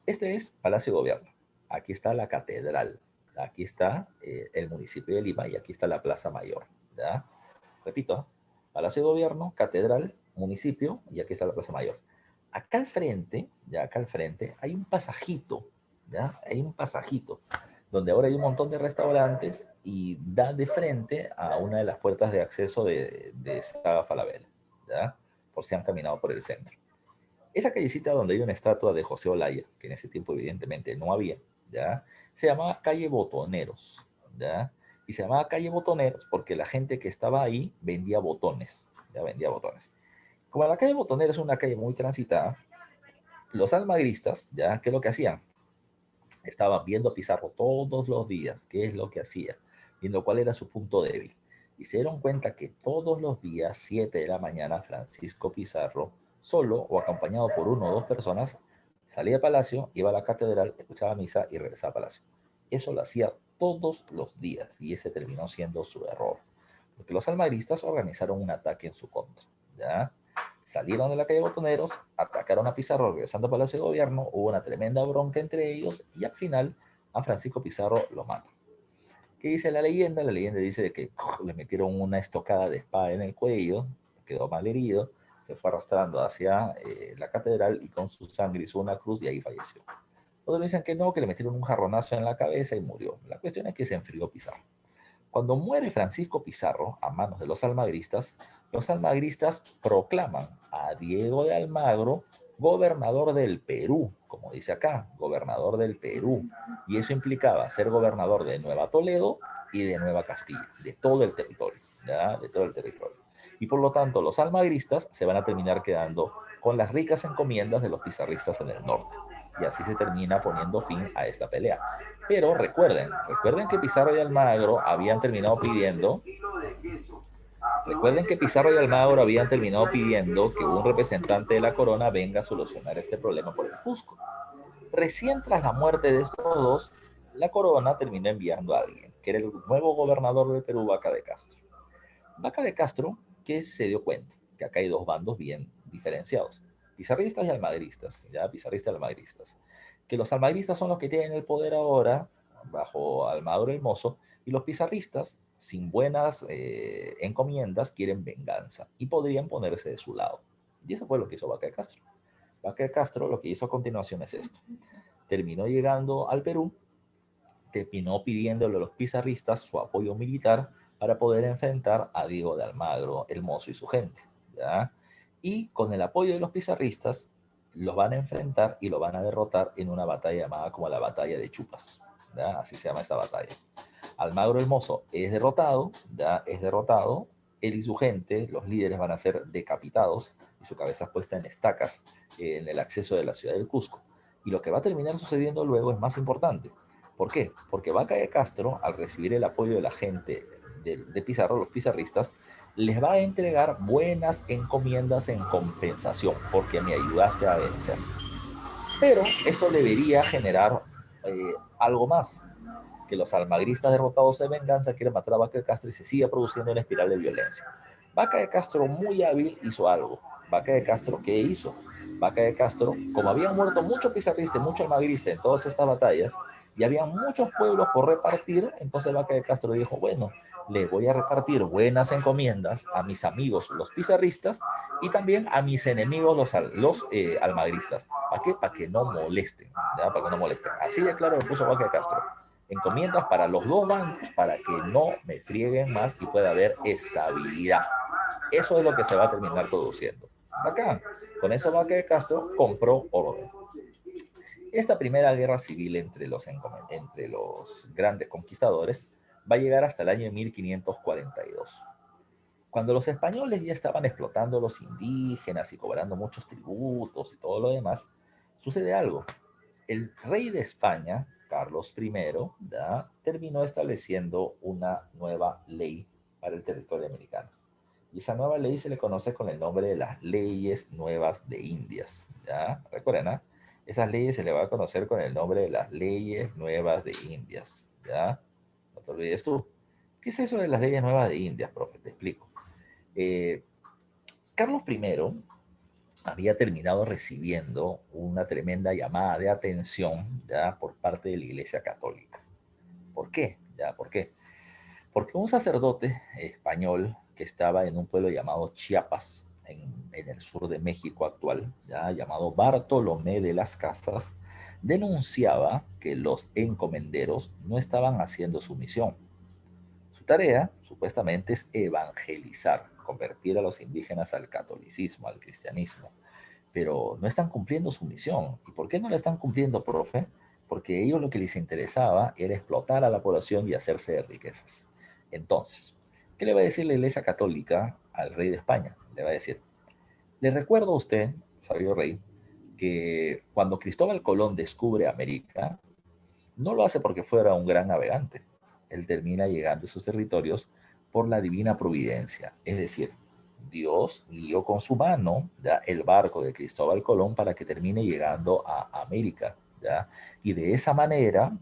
este es Palacio de Gobierno. Aquí está la catedral. Aquí está el municipio de Lima y aquí está la Plaza Mayor, ¿ya? Repito, Palacio de Gobierno, Catedral, Municipio, y aquí está la Plaza Mayor. Acá al frente, ya acá al frente, hay un pasajito, ¿ya? Hay un pasajito, donde ahora hay un montón de restaurantes y da de frente a una de las puertas de acceso de esta Falabella, ¿ya? Por si han caminado por el centro. Esa callecita donde hay una estatua de José Olaya, que en ese tiempo evidentemente no había, ¿ya? Se llamaba calle Botoneros, ¿ya? Y se llamaba calle Botoneros porque la gente que estaba ahí vendía botones, ya vendía botones. Como la calle Botoneros es una calle muy transitada, los almagristas, ¿ya? ¿Qué es lo que hacían? Estaban viendo a Pizarro todos los días, qué es lo que hacía, viendo cuál era su punto débil. Y se dieron cuenta que todos los días, 7 de la mañana, Francisco Pizarro, solo o acompañado por uno o dos personas, salía de Palacio, iba a la catedral, escuchaba misa y regresaba a Palacio. Eso lo hacía todos los días y ese terminó siendo su error. Porque los almagristas organizaron un ataque en su contra, ¿ya? Salieron de la calle Botoneros, atacaron a Pizarro regresando a Palacio de Gobierno, hubo una tremenda bronca entre ellos y al final a Francisco Pizarro lo matan. ¿Qué dice la leyenda? La leyenda dice que le metieron una estocada de espada en el cuello, quedó mal herido, se fue arrastrando hacia la catedral y con su sangre hizo una cruz y ahí falleció. Otros dicen que no, que le metieron un jarronazo en la cabeza y murió. La cuestión es que se enfrió Pizarro. Cuando muere Francisco Pizarro a manos de los almagristas proclaman a Diego de Almagro gobernador del Perú, como dice acá, gobernador del Perú. Y eso implicaba ser gobernador de Nueva Toledo y de Nueva Castilla, de todo el territorio, ¿ya? De todo el territorio. Y por lo tanto, los almagristas se van a terminar quedando con las ricas encomiendas de los pizarristas en el norte. Y así se termina poniendo fin a esta pelea. Pero recuerden que Pizarro y Almagro habían terminado pidiendo, recuerden que Pizarro y Almagro habían terminado pidiendo que un representante de la corona venga a solucionar este problema por el Cusco. Recién tras la muerte de estos dos, la corona terminó enviando a alguien, que era el nuevo gobernador del Perú, Vaca de Castro. Vaca de Castro, que se dio cuenta que acá hay dos bandos bien diferenciados, pizarristas y almagristas, ya pizarristas y almagristas, que los almagristas son los que tienen el poder ahora, bajo Almagro el Mozo, y los pizarristas, sin buenas encomiendas, quieren venganza y podrían ponerse de su lado. Y eso fue lo que hizo Vaca de Castro. Vaca de Castro lo que hizo a continuación es esto. Terminó llegando al Perú, terminó pidiéndole a los pizarristas su apoyo militar para poder enfrentar a Diego de Almagro, el Mozo y su gente, ¿ya? Y con el apoyo de los pizarristas, los van a enfrentar y lo van a derrotar en una batalla llamada como la Batalla de Chupas, ¿ya? Así se llama esta batalla. Almagro el Mozo es derrotado, ya es derrotado, él y su gente, los líderes, van a ser decapitados y su cabeza puesta en estacas en el acceso de la ciudad del Cusco. Y lo que va a terminar sucediendo luego es más importante. ¿Por qué? Porque Vaca de Castro, al recibir el apoyo de la gente de Pizarro, los pizarristas, les va a entregar buenas encomiendas en compensación, porque me ayudaste a vencer. Pero esto debería generar algo más, que los almagristas derrotados de venganza quieren matar a Vaca de Castro y se sigue produciendo una espiral de violencia. Vaca de Castro, muy hábil, hizo algo. Vaca de Castro, ¿qué hizo? Vaca de Castro, como habían muerto muchos pizarristas y muchos almagristas en todas estas batallas, y había muchos pueblos por repartir, entonces Vaca de Castro dijo, bueno, le voy a repartir buenas encomiendas a mis amigos los pizarristas y también a mis enemigos los almagristas. ¿Para qué? Para que no molesten, ¿ya? Para que no molesten. Así de claro lo puso Vaca de Castro. Encomiendas para los dos bandos para que no me frieguen más y pueda haber estabilidad. Eso es lo que se va a terminar produciendo. Bacán. Con eso Vaca de Castro compró orden. Esta primera guerra civil entre los grandes conquistadores va a llegar hasta el año 1542. Cuando los españoles ya estaban explotando a los indígenas y cobrando muchos tributos y todo lo demás, sucede algo. El rey de España, Carlos I, ¿ya? Terminó estableciendo una nueva ley para el territorio americano. Y esa nueva ley se le conoce con el nombre de las Leyes Nuevas de Indias. ¿Ya? Recuerden, ¿eh? Esas leyes se le va a conocer con el nombre de las Leyes Nuevas de Indias. ¿Ya? No te olvides tú. ¿Qué es eso de las Leyes Nuevas de Indias, profe? Te explico. Eh, Carlos I había terminado recibiendo una tremenda llamada de atención ya por parte de la Iglesia Católica. ¿Por qué? ¿Ya? ¿Por qué? Porque un sacerdote español que estaba en un pueblo llamado Chiapas, en el sur de México actual, ya llamado Bartolomé de las Casas, denunciaba que los encomenderos no estaban haciendo su misión. Su tarea, supuestamente, es evangelizar, convertir a los indígenas al catolicismo, al cristianismo, pero no están cumpliendo su misión. ¿Y por qué no la están cumpliendo, profe? Porque a ellos lo que les interesaba era explotar a la población y hacerse de riquezas. Entonces, ¿qué le va a decir la Iglesia Católica al rey de España? Le va a decir, le recuerdo a usted, sabio rey, que cuando Cristóbal Colón descubre América, no lo hace porque fuera un gran navegante. Él termina llegando a esos territorios por la divina providencia. Es decir, Dios guió con su mano ¿ya? El barco de Cristóbal Colón para que termine llegando a América. ¿Ya? Y de esa manera,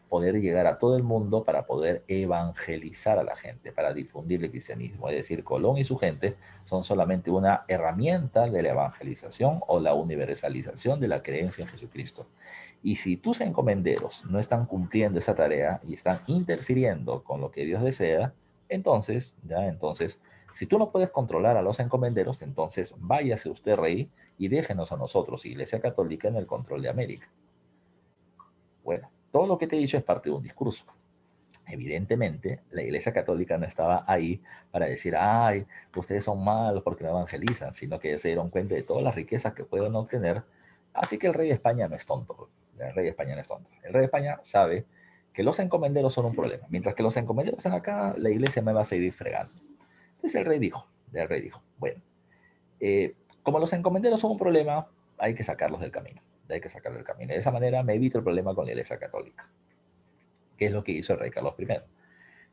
poder llegar a todo el mundo para poder evangelizar a la gente, para difundir el cristianismo. Es decir, Colón y su gente son solamente una herramienta de la evangelización o la universalización de la creencia en Jesucristo. Y si tus encomenderos no están cumpliendo esa tarea y están interfiriendo con lo que Dios desea, entonces, si tú no puedes controlar a los encomenderos, entonces váyase usted, rey, y déjenos a nosotros, Iglesia Católica, en el control de América. Bueno, todo lo que te he dicho es parte de un discurso. Evidentemente, la Iglesia Católica no estaba ahí para decir, ay, ustedes son malos porque no evangelizan, sino que se dieron cuenta de todas las riquezas que pueden obtener. Así que el rey de España no es tonto. El rey de España no es tonto. El rey de España sabe que los encomenderos son un problema. Mientras que los encomenderos están acá, la iglesia me va a seguir fregando. Entonces el rey dijo, bueno, como los encomenderos son un problema, hay que sacarlos del camino. Hay que sacarlos del camino. De esa manera me evito el problema con la Iglesia Católica. ¿Qué es lo que hizo el rey Carlos I?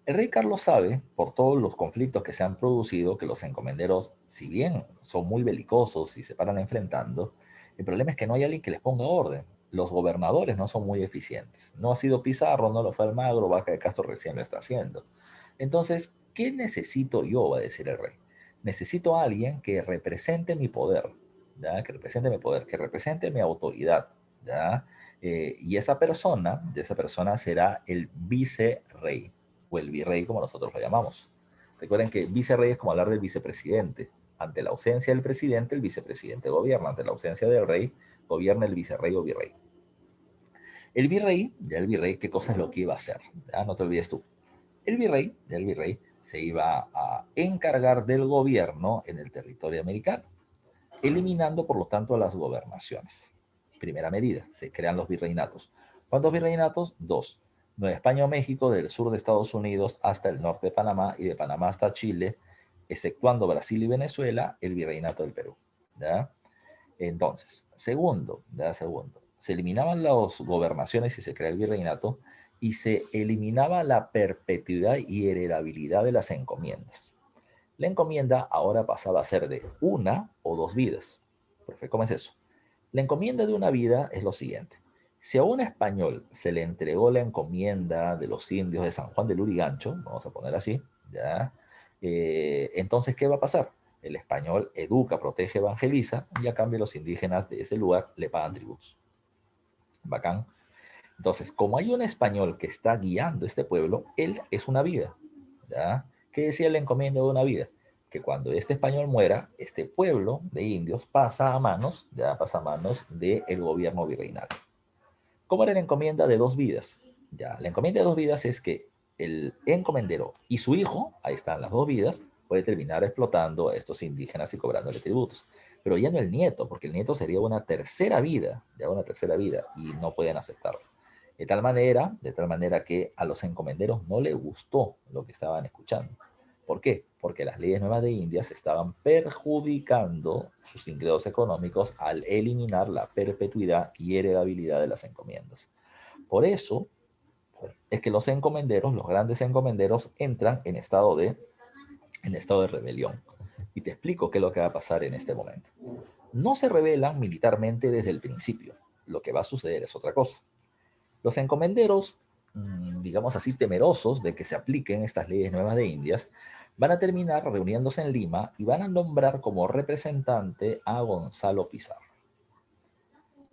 El rey Carlos sabe, por todos los conflictos que se han producido, que los encomenderos, si bien son muy belicosos y se paran enfrentando, el problema es que no hay alguien que les ponga orden. Los gobernadores no son muy eficientes. No ha sido Pizarro, no lo fue Almagro, Vaca de Castro recién lo está haciendo. Entonces, ¿qué necesito yo? Va a decir el rey. Necesito a alguien que represente mi poder, ¿ya? Que represente mi poder, que represente mi autoridad, ¿ya? Y esa persona será el vicerrey o el virrey, como nosotros lo llamamos. Recuerden que vicerrey es como hablar del vicepresidente. Ante la ausencia del presidente, el vicepresidente gobierna. Ante la ausencia del rey, gobierna el vicerrey o virrey. El virrey, ¿qué cosa es lo que iba a hacer? ¿Ya? No te olvides tú. El virrey se iba a encargar del gobierno en el territorio americano, eliminando por lo tanto a las gobernaciones. Primera medida, se crean los virreinatos. ¿Cuántos virreinatos? Dos. Nueva España o México, del sur de Estados Unidos hasta el norte de Panamá y de Panamá hasta Chile, exceptuando Brasil y Venezuela, el virreinato del Perú. ¿Ya? Entonces, segundo, se eliminaban las gobernaciones y se crea el virreinato y se eliminaba la perpetuidad y heredabilidad de las encomiendas. La encomienda ahora pasaba a ser de una o dos vidas. Profe, ¿cómo es eso? La encomienda de una vida es lo siguiente. Si a un español se le entregó la encomienda de los indios de San Juan de Lurigancho, vamos a poner así, ¿ya? Entonces, ¿qué va a pasar? El español educa, protege, evangeliza, y a cambio los indígenas de ese lugar le pagan tributos. Bacán. Entonces, como hay un español que está guiando este pueblo, él es una vida. ¿Ya? ¿Qué decía el encomienda de una vida? Que cuando este español muera, este pueblo de indios pasa a manos, ya pasa a manos del gobierno virreinal. ¿Cómo era la encomienda de dos vidas? Ya, la encomienda de dos vidas es que el encomendero y su hijo, ahí están las dos vidas, puede terminar explotando a estos indígenas y cobrándole tributos. Pero ya no el nieto, porque el nieto sería una tercera vida, ya una tercera vida, y no pueden aceptarlo. De tal manera que a los encomenderos no les gustó lo que estaban escuchando. ¿Por qué? Porque las leyes nuevas de Indias estaban perjudicando sus ingresos económicos al eliminar la perpetuidad y heredabilidad de las encomiendas. Por eso es que los encomenderos, los grandes encomenderos, entran en estado de rebelión. Y te explico qué es lo que va a pasar en este momento. No se rebelan militarmente desde el principio. Lo que va a suceder es otra cosa. Los encomenderos, digamos así, temerosos de que se apliquen estas leyes nuevas de Indias, van a terminar reuniéndose en Lima y van a nombrar como representante a Gonzalo Pizarro.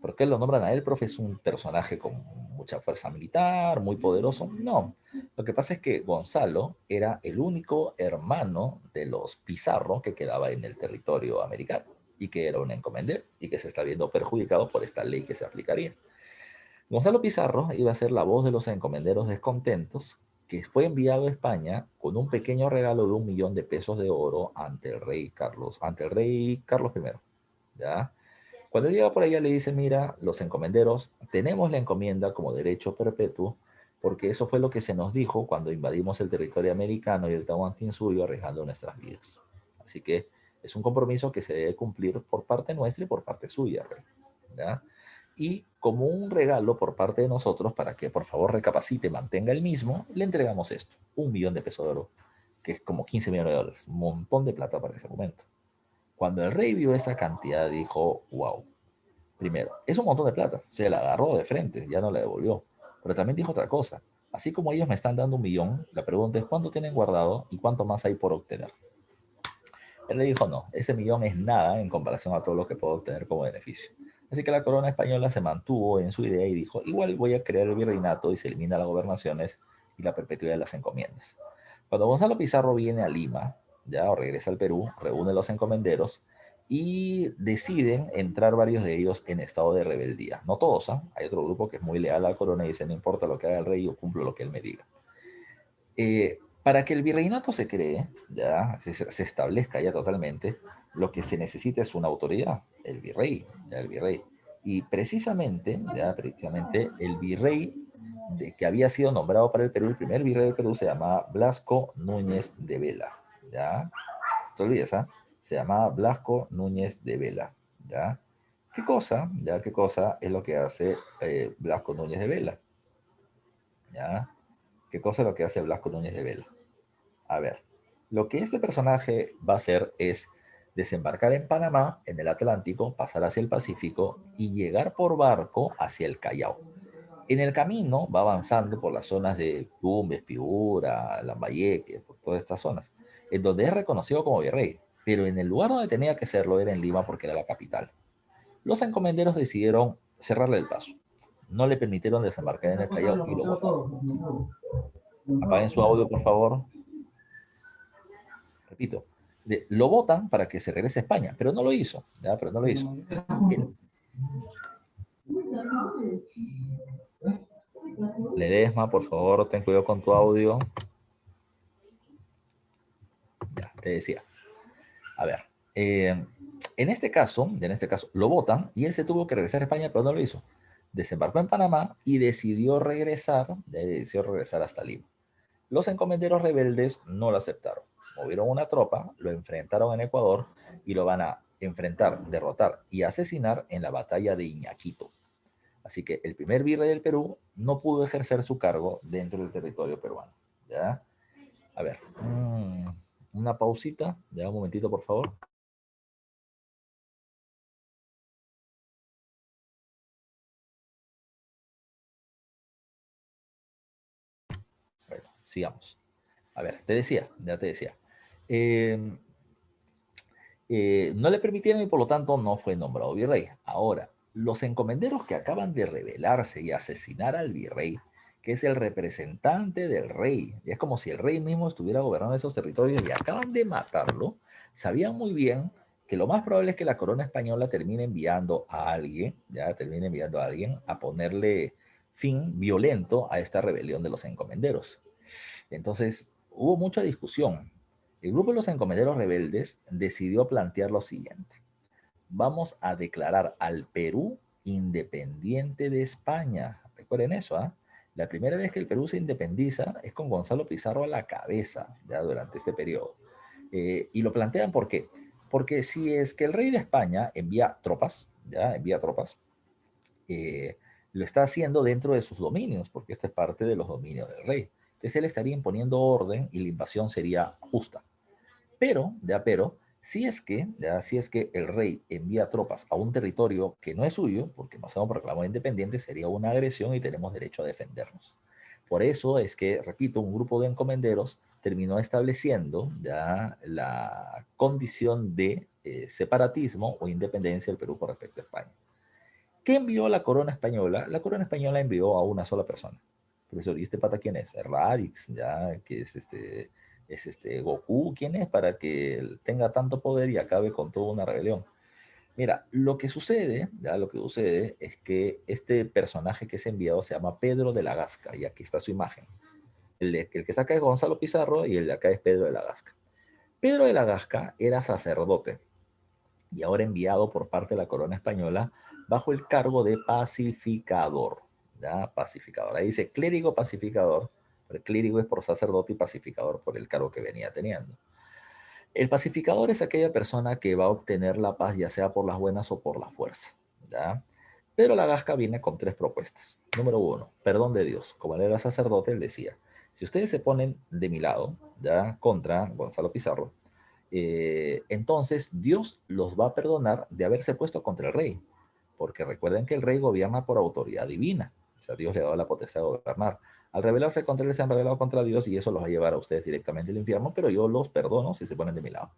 ¿Por qué lo nombran a él? Profe, es un personaje con mucha fuerza militar, muy poderoso. No, lo que pasa es que Gonzalo era el único hermano de los Pizarro que quedaba en el territorio americano y que era un encomendero y que se está viendo perjudicado por esta ley que se aplicaría. Gonzalo Pizarro iba a ser la voz de los encomenderos descontentos, que fue enviado a España con un pequeño regalo de 1 millón de pesos de oro ante el rey Carlos I. ¿Ya? Cuando llega por allá le dice, mira, los encomenderos, tenemos la encomienda como derecho perpetuo, porque eso fue lo que se nos dijo cuando invadimos el territorio americano y el Tahuantinsuyo arriesgando nuestras vidas. Así que es un compromiso que se debe cumplir por parte nuestra y por parte suya, rey. ¿Ya? Y como un regalo por parte de nosotros, para que por favor recapacite, mantenga el mismo, le entregamos esto, 1 millón de pesos de oro, que es como 15 millones de dólares, un montón de plata para ese momento. Cuando el rey vio esa cantidad, dijo, wow, primero, es un montón de plata, se la agarró de frente, ya no la devolvió, pero también dijo otra cosa, así como ellos me están dando 1 millón, la pregunta es cuánto tienen guardado y cuánto más hay por obtener. Él le dijo, no, ese millón es nada en comparación a todo lo que puedo obtener como beneficio. Así que la corona española se mantuvo en su idea y dijo, igual voy a crear el virreinato y se elimina las gobernaciones y la perpetuidad de las encomiendas. Cuando Gonzalo Pizarro viene a Lima, ya o regresa al Perú, reúne a los encomenderos y deciden entrar varios de ellos en estado de rebeldía. No todos, ¿eh? Hay otro grupo que es muy leal a la corona y dice, no importa lo que haga el rey, yo cumplo lo que él me diga. Para que el virreinato se cree, ya se establezca ya totalmente, lo que se necesita es una autoridad, el virrey, ya el virrey. Y precisamente el virrey que había sido nombrado para el Perú, el primer virrey del Perú se llamaba Blasco Núñez de Vela, ¿ya? Te olvides, ¿ah? Se llamaba Blasco Núñez de Vela, ¿ya? ¿Qué cosa? ¿Ya? ¿Qué cosa es lo que hace Blasco Núñez de Vela? ¿Ya? ¿Qué cosa es lo que hace Blasco Núñez de Vela? A ver, lo que este personaje va a hacer es desembarcar en Panamá, en el Atlántico, pasar hacia el Pacífico y llegar por barco hacia el Callao. En el camino va avanzando por las zonas de Tumbes, Piura, Lambayeque, por todas estas zonas, en donde es reconocido como virrey, pero en el lugar donde tenía que serlo era en Lima porque era la capital. Los encomenderos decidieron cerrarle el paso. No le permitieron desembarcar en el Callao y lo botaron. Apaguen su audio, por favor. Repito, lo votan para que se regrese a España, pero no lo hizo, ¿ya? Pero no lo hizo. El, Ledesma, por favor, ten cuidado con tu audio. Ya, te decía. A ver, en este caso, lo votan y él se tuvo que regresar a España, pero no lo hizo. Desembarcó en Panamá y decidió regresar hasta Lima. Los encomenderos rebeldes no lo aceptaron. Movieron una tropa, lo enfrentaron en Ecuador y lo van a enfrentar, derrotar y asesinar en la batalla de Iñaquito. Así que el primer virrey del Perú no pudo ejercer su cargo dentro del territorio peruano. ¿Ya? A ver, una pausita, ya un momentito, por favor. Bueno, sigamos. A ver, ya te decía. Eh, No le permitieron y por lo tanto no fue nombrado virrey. Ahora, los encomenderos que acaban de rebelarse y asesinar al virrey, que es el representante del rey, y es como si el rey mismo estuviera gobernando esos territorios y acaban de matarlo, sabían muy bien que lo más probable es que la corona española termine enviando a alguien, ya termine enviando a alguien a ponerle fin violento a esta rebelión de los encomenderos. Entonces, hubo mucha discusión. El grupo de los encomenderos rebeldes decidió plantear lo siguiente. Vamos a declarar al Perú independiente de España. Recuerden eso, ¿ah? La primera vez que el Perú se independiza es con Gonzalo Pizarro a la cabeza, ya durante este periodo. Y lo plantean ¿por qué? Porque si es que el rey de España envía tropas, ya envía tropas, eh, lo está haciendo dentro de sus dominios, porque esta es parte de los dominios del rey. Entonces él estaría imponiendo orden y la invasión sería justa. Pero, si es que el rey envía tropas a un territorio que no es suyo, porque nos hemos proclamado independiente, sería una agresión y tenemos derecho a defendernos. Por eso es que, repito, un grupo de encomenderos terminó estableciendo ya la condición de separatismo o independencia del Perú con respecto a España. ¿Qué envió la corona española? La corona española envió a una sola persona. Profesor, ¿y este pata quién es? Radix, ya, que es este Goku, ¿quién es para que él tenga tanto poder y acabe con toda una rebelión? Mira, lo que sucede, ya lo que sucede es que este personaje que es enviado se llama Pedro de la Gasca, y aquí está su imagen. El que está acá es Gonzalo Pizarro y el de acá es Pedro de la Gasca. Pedro de la Gasca era sacerdote y ahora enviado por parte de la corona española bajo el cargo de pacificador. ¿Ya? Pacificador. Ahí dice clérigo pacificador, pero clérigo es por sacerdote y pacificador por el cargo que venía teniendo. El pacificador es aquella persona que va a obtener la paz ya sea por las buenas o por la fuerza. ¿Ya? Pedro Lagasca viene con tres propuestas. Número uno, perdón de Dios. Como él era sacerdote, él decía, si ustedes se ponen de mi lado, ya contra Gonzalo Pizarro, entonces Dios los va a perdonar de haberse puesto contra el rey, porque recuerden que el rey gobierna por autoridad divina, o sea, Dios le ha dado la potestad de gobernar. Al rebelarse contra él, se han rebelado contra Dios y eso los va a llevar a ustedes directamente al infierno, pero yo los perdono si se ponen de mi lado.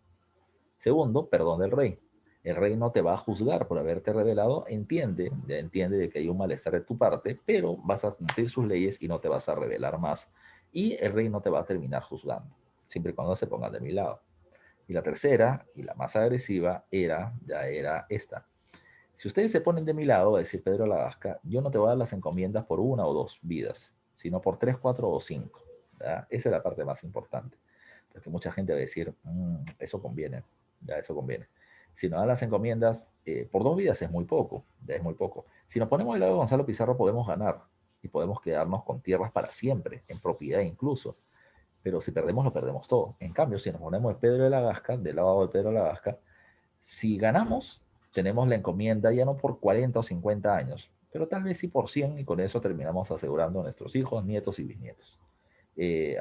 Segundo, perdón del rey. El rey no te va a juzgar por haberte rebelado, entiende de que hay un malestar de tu parte, pero vas a cumplir sus leyes y no te vas a rebelar más. Y el rey no te va a terminar juzgando, siempre y cuando se pongan de mi lado. Y la tercera, y la más agresiva, ya era esta. Si ustedes se ponen de mi lado, va a decir Pedro Lagasca, yo no te voy a dar las encomiendas por una o dos vidas, sino por tres, cuatro o cinco. ¿Ya? Esa es la parte más importante. Porque mucha gente va a decir, eso conviene, ya eso conviene. Si nos dan las encomiendas por dos vidas es muy poco, ya es muy poco. Si nos ponemos del lado de Gonzalo Pizarro podemos ganar y podemos quedarnos con tierras para siempre, en propiedad incluso, pero si perdemos, lo perdemos todo. En cambio, si nos ponemos el Pedro de la Gasca, del lado de Pedro de la Gasca, si ganamos, tenemos la encomienda ya no por 40 o 50 años, pero tal vez sí por 100 y con eso terminamos asegurando a nuestros hijos, nietos y bisnietos.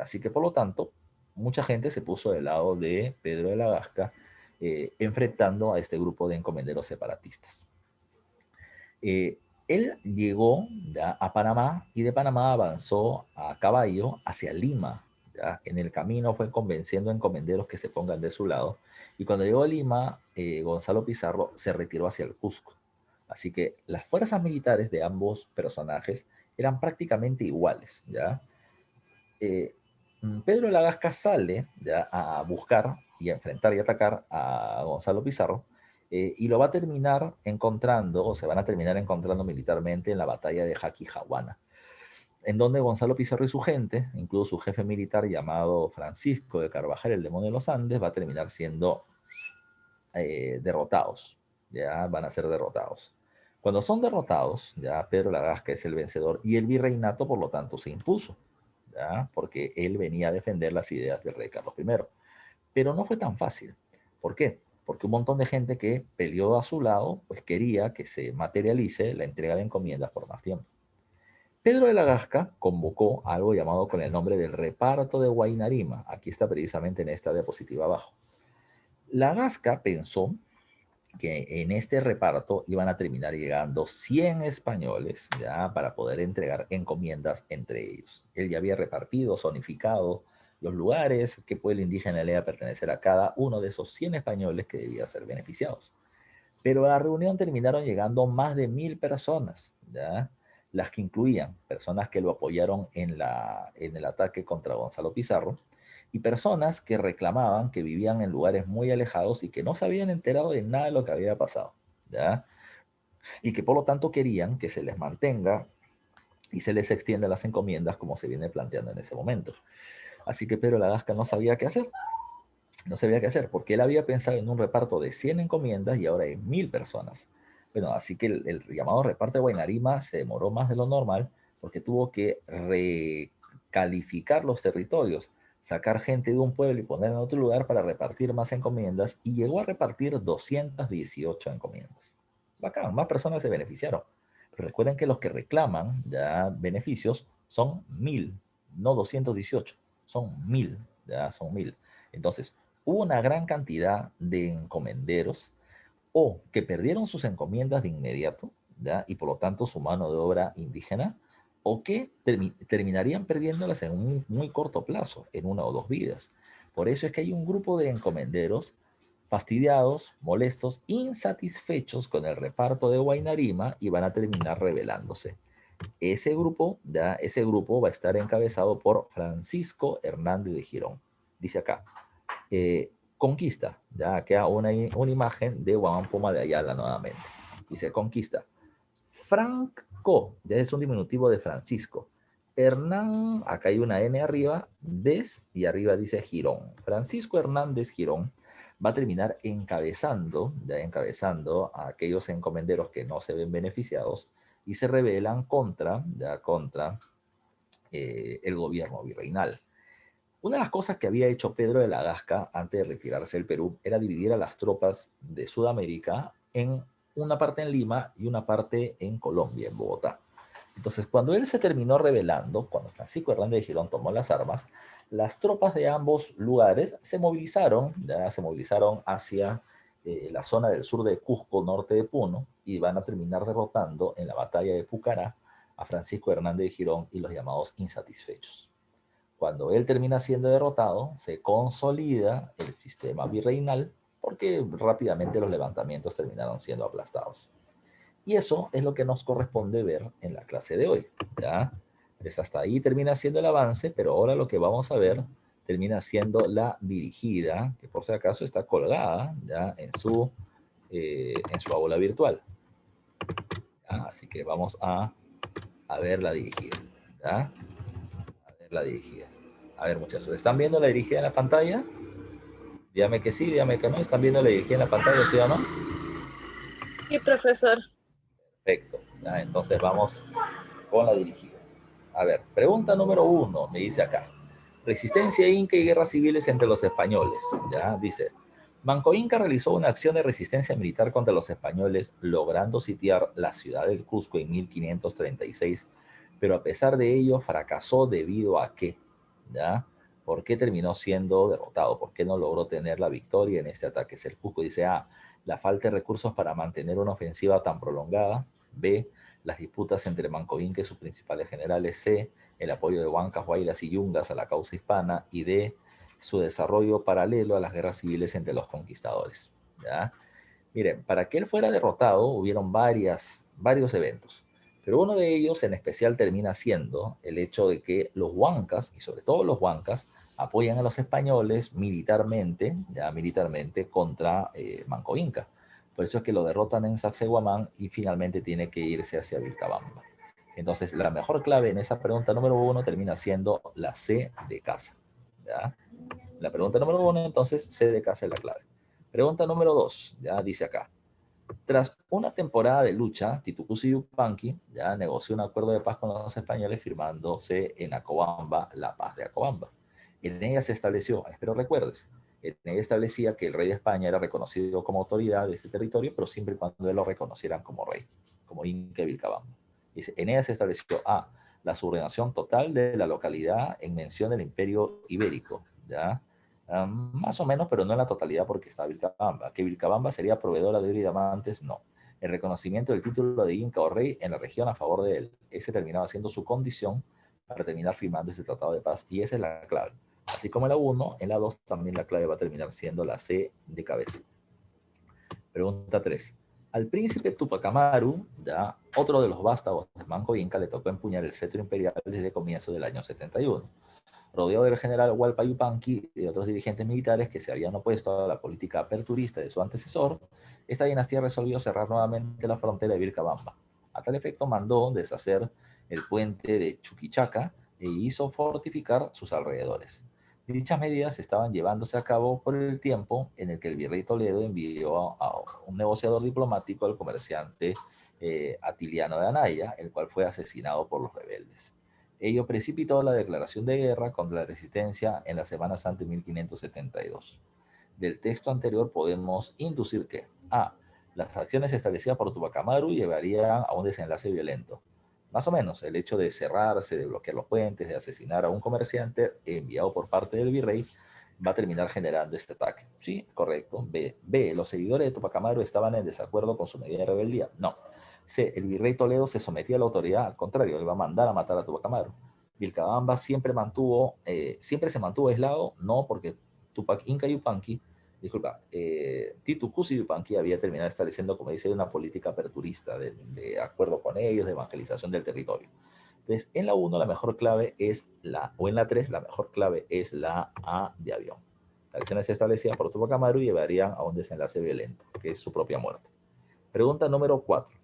Así que por lo tanto, mucha gente se puso del lado de Pedro de la Gasca, enfrentando a este grupo de encomenderos separatistas. Él llegó ya a Panamá y de Panamá avanzó a caballo hacia Lima. ¿Ya? En el camino fue convenciendo a encomenderos que se pongan de su lado. Y cuando llegó a Lima, Gonzalo Pizarro se retiró hacia el Cusco. Así que las fuerzas militares de ambos personajes eran prácticamente iguales. ¿Ya? Pedro Lagasca sale ya a buscar y a enfrentar y atacar a Gonzalo Pizarro y lo va a terminar encontrando, o se van a terminar encontrando militarmente en la batalla de Jaquijahuana, en donde Gonzalo Pizarro y su gente, incluso su jefe militar llamado Francisco de Carvajal, el demonio de los Andes, va a terminar siendo derrotados, ya van a ser derrotados. Cuando son derrotados, ya Pedro Lagasca es el vencedor y el virreinato, por lo tanto, se impuso. ¿Ya? Porque él venía a defender las ideas del rey Carlos I. Pero no fue tan fácil. ¿Por qué? Porque un montón de gente que peleó a su lado, pues quería que se materialice la entrega de encomiendas por más tiempo. Pedro de la Gasca convocó algo llamado con el nombre del reparto de Huaynarima. Aquí está precisamente en esta diapositiva abajo. La Gasca pensó que en este reparto iban a terminar llegando 100 españoles ya para poder entregar encomiendas entre ellos. Él ya había repartido, zonificado los lugares, qué pueblo indígena le iba a pertenecer a cada uno de esos 100 españoles que debía ser beneficiados. Pero a la reunión terminaron llegando más de 1000 personas, ¿ya? Las que incluían personas que lo apoyaron en el ataque contra Gonzalo Pizarro y personas que reclamaban que vivían en lugares muy alejados y que no se habían enterado de nada de lo que había pasado, ¿ya? Y que por lo tanto querían que se les mantenga y se les extienda las encomiendas como se viene planteando en ese momento. Así que Pedro Lagasca no sabía qué hacer, no sabía qué hacer, porque él había pensado en un reparto de 100 encomiendas y ahora hay 1000 personas. Bueno, así que el llamado reparto de Guaynarima se demoró más de lo normal porque tuvo que recalificar los territorios, sacar gente de un pueblo y ponerla en otro lugar para repartir más encomiendas y llegó a repartir 218 encomiendas. Bacán, más personas se beneficiaron. Pero recuerden que los que reclaman ya beneficios son 1000, no 218, son 1000, ya son 1000. Entonces, hubo una gran cantidad de encomenderos o que perdieron sus encomiendas de inmediato, ¿ya? Y por lo tanto su mano de obra indígena, o que terminarían perdiéndolas en un muy corto plazo, en 1 o 2 vidas. Por eso es que hay un grupo de encomenderos fastidiados, molestos, insatisfechos con el reparto de Guaynarima y van a terminar rebelándose. Ese grupo va a estar encabezado por Francisco Hernández de Girón. Dice acá, conquista, ya queda una imagen de Guamán Poma de Ayala nuevamente. Dice conquista. Franco, ya es un diminutivo de Francisco. Hernán, acá hay una N arriba, Des, y arriba dice Girón. Francisco Hernández Girón va a terminar encabezando a aquellos encomenderos que no se ven beneficiados y se rebelan contra el gobierno virreinal. Una de las cosas que había hecho Pedro de la Gasca antes de retirarse del Perú era dividir a las tropas de Sudamérica en una parte en Lima y una parte en Colombia, en Bogotá. Entonces, cuando él se terminó rebelando, cuando Francisco Hernández de Girón tomó las armas, las tropas de ambos lugares se movilizaron hacia la zona del sur de Cusco, norte de Puno, y van a terminar derrotando en la batalla de Pucará a Francisco Hernández de Girón y los llamados insatisfechos. Cuando él termina siendo derrotado, se consolida el sistema virreinal porque rápidamente los levantamientos terminaron siendo aplastados. Y eso es lo que nos corresponde ver en la clase de hoy, ¿ya? Pues hasta ahí termina siendo el avance, pero ahora lo que vamos a ver termina siendo la dirigida, que por si acaso está colgada ya en su aula virtual. ¿Ya? Así que vamos a ver la dirigida, ¿ya? A ver la dirigida. A ver, muchachos, ¿están viendo la dirigida en la pantalla? Dígame que sí, dígame que no. ¿Están viendo la dirigida en la pantalla, sí o no? Sí, profesor. Perfecto. ¿Ya? Entonces vamos con la dirigida. A ver, pregunta número 1, me dice acá. Resistencia inca y guerras civiles entre los españoles. Ya, dice. Manco Inca realizó una acción de resistencia militar contra los españoles, logrando sitiar la ciudad del Cusco en 1536, pero a pesar de ello fracasó debido a qué, ¿ya? ¿Por qué terminó siendo derrotado? ¿Por qué no logró tener la victoria en este ataque? El Cusco dice A, la falta de recursos para mantener una ofensiva tan prolongada. B, las disputas entre Manco Inca y sus principales generales. C, el apoyo de Huancas, Huaylas y Yungas a la causa hispana. Y D, su desarrollo paralelo a las guerras civiles entre los conquistadores. ¿Ya? Miren, para que él fuera derrotado hubieron varios eventos, pero uno de ellos en especial termina siendo el hecho de que los Huancas, y sobre todo los Huancas, apoyan a los españoles militarmente contra Manco Inca. Por eso es que lo derrotan en Sacsayhuamán y finalmente tiene que irse hacia Vilcabamba. Entonces, la mejor clave en esa pregunta número 1 termina siendo la C de casa. ¿Ya? La pregunta número 1, entonces, C de casa es la clave. Pregunta número 2, ya dice acá. Tras una temporada de lucha, Titu-Cuzi Yupanqui ya negoció un acuerdo de paz con los españoles firmándose en Acobamba la paz de Acobamba. En ella se estableció, espero recuerdes, en ella establecía que el rey de España era reconocido como autoridad de este territorio, pero siempre y cuando él lo reconocieran como rey, como Inca de Vilcabamba. Dice, en ella se estableció A, la subordinación total de la localidad en mención del imperio ibérico, ¿ya? Más o menos, pero no en la totalidad porque está Vilcabamba. Que Vilcabamba sería proveedora de oro y diamantes, no. El reconocimiento del título de Inca o rey en la región a favor de él. Ese terminaba siendo su condición para terminar firmando ese tratado de paz. Y esa es la clave. Así como en la 1, en la 2 también la clave va a terminar siendo la C de cabeza. Pregunta 3. Al príncipe Tupac Amaru, ya, otro de los vástagos de Manco Inca, le tocó empuñar el cetro imperial desde comienzo del año 71. Rodeado del general Hualpa Yupanqui y de otros dirigentes militares que se habían opuesto a la política aperturista de su antecesor, esta dinastía resolvió cerrar nuevamente la frontera de Vilcabamba. A tal efecto mandó deshacer el puente de Chuquichaca e hizo fortificar sus alrededores. Dichas medidas estaban llevándose a cabo por el tiempo en el que el virrey Toledo envió a un negociador diplomático al comerciante Atiliano de Anaya, el cual fue asesinado por los rebeldes. Ello precipitó la declaración de guerra contra la resistencia en la Semana Santa de 1572. Del texto anterior podemos inducir que A. Las acciones establecidas por Tupac Amaru llevarían a un desenlace violento. Más o menos, el hecho de cerrarse, de bloquear los puentes, de asesinar a un comerciante enviado por parte del virrey, va a terminar generando este ataque. Sí, correcto. B. Los seguidores de Tupac Amaru estaban en desacuerdo con su medida de rebeldía. No. C. El virrey Toledo se sometía a la autoridad, al contrario, él va a mandar a matar a Tupac Amaru. Vilcabamba siempre se mantuvo aislado, no porque Tupac Inca Yupanqui, Titu Cusi Yupanqui había terminado estableciendo, como dice, una política aperturista de acuerdo con ellos, de evangelización del territorio. Entonces, en la 1 la mejor clave es o en la 3 la mejor clave es la A de avión. Las acciones establecidas por Tupac Amaru llevarían a un desenlace violento, que es su propia muerte. Pregunta número 4.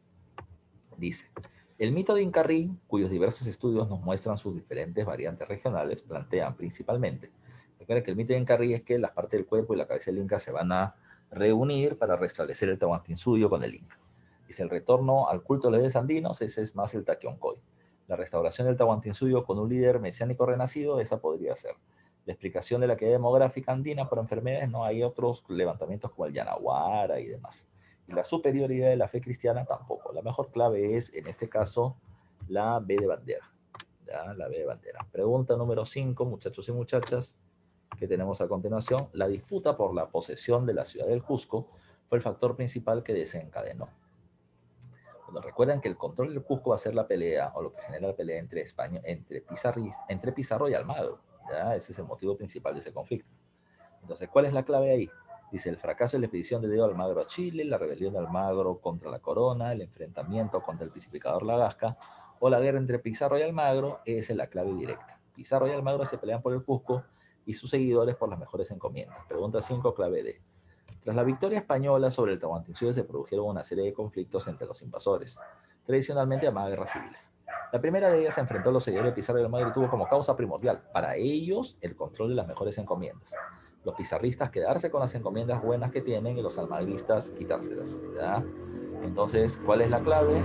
Dice, el mito de Incarrí, cuyos diversos estudios nos muestran sus diferentes variantes regionales, plantean principalmente, recuerda que el mito de Incarrí es que las partes del cuerpo y la cabeza del Inca se van a reunir para restablecer el Tahuantinsuyo con el Inca. Dice, el retorno al culto de los dioses andinos, ese es más el Taquioncoy. La restauración del Tahuantinsuyo con un líder mesiánico renacido, esa podría ser. La explicación de la caída demográfica andina por enfermedades, no hay otros levantamientos como el Yanaguara y demás. Y la superioridad de la fe cristiana tampoco. La mejor clave es, en este caso, la B de bandera. ¿Ya? La B de bandera. Pregunta número 5, muchachos y muchachas, que tenemos a continuación. La disputa por la posesión de la ciudad del Cusco fue el factor principal que desencadenó. Bueno, recuerden que el control del Cusco va a ser la pelea, o lo que genera la pelea entre Pizarro y Almagro. ¿Ya? Ese es el motivo principal de ese conflicto. Entonces, ¿cuál es la clave ahí? Dice, el fracaso de la expedición de Diego Almagro a Chile, la rebelión de Almagro contra la corona, el enfrentamiento contra el pacificador Lagasca, o la guerra entre Pizarro y Almagro, esa es la clave directa. Pizarro y Almagro se pelean por el Cusco y sus seguidores por las mejores encomiendas. Pregunta 5, clave D. Tras la victoria española sobre el Tahuantinsuyo se produjeron una serie de conflictos entre los invasores, tradicionalmente llamadas guerras civiles. La primera de ellas se enfrentó a los seguidores de Pizarro y Almagro y tuvo como causa primordial para ellos el control de las mejores encomiendas. Los pizarristas quedarse con las encomiendas buenas que tienen y los almagristas quitárselas. ¿Ya? Entonces, ¿cuál es la clave?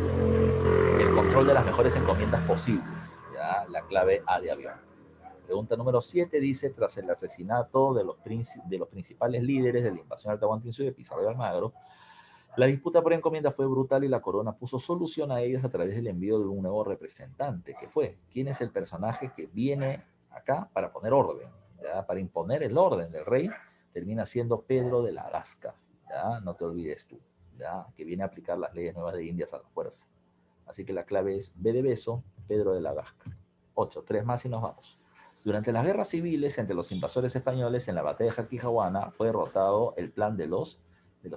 El control de las mejores encomiendas posibles. ¿Ya? La clave A de avión. Pregunta número 7 dice, tras el asesinato de los principales líderes de la invasión al Tahuantinsuyo de Pizarro y Almagro, la disputa por encomienda fue brutal y la corona puso solución a ellas a través del envío de un nuevo representante, que fue, ¿quién es el personaje que viene acá para poner orden? ¿Ya? Para imponer el orden del rey, termina siendo Pedro de la Gasca, ¿ya? No te olvides tú, ¿ya? Que viene a aplicar las leyes nuevas de Indias a la fuerza. Así que la clave es B de beso, Pedro de la Gasca. 8, 3 más y nos vamos. Durante las guerras civiles entre los invasores españoles en la batalla de Jaquijahuana fue derrotado el plan de los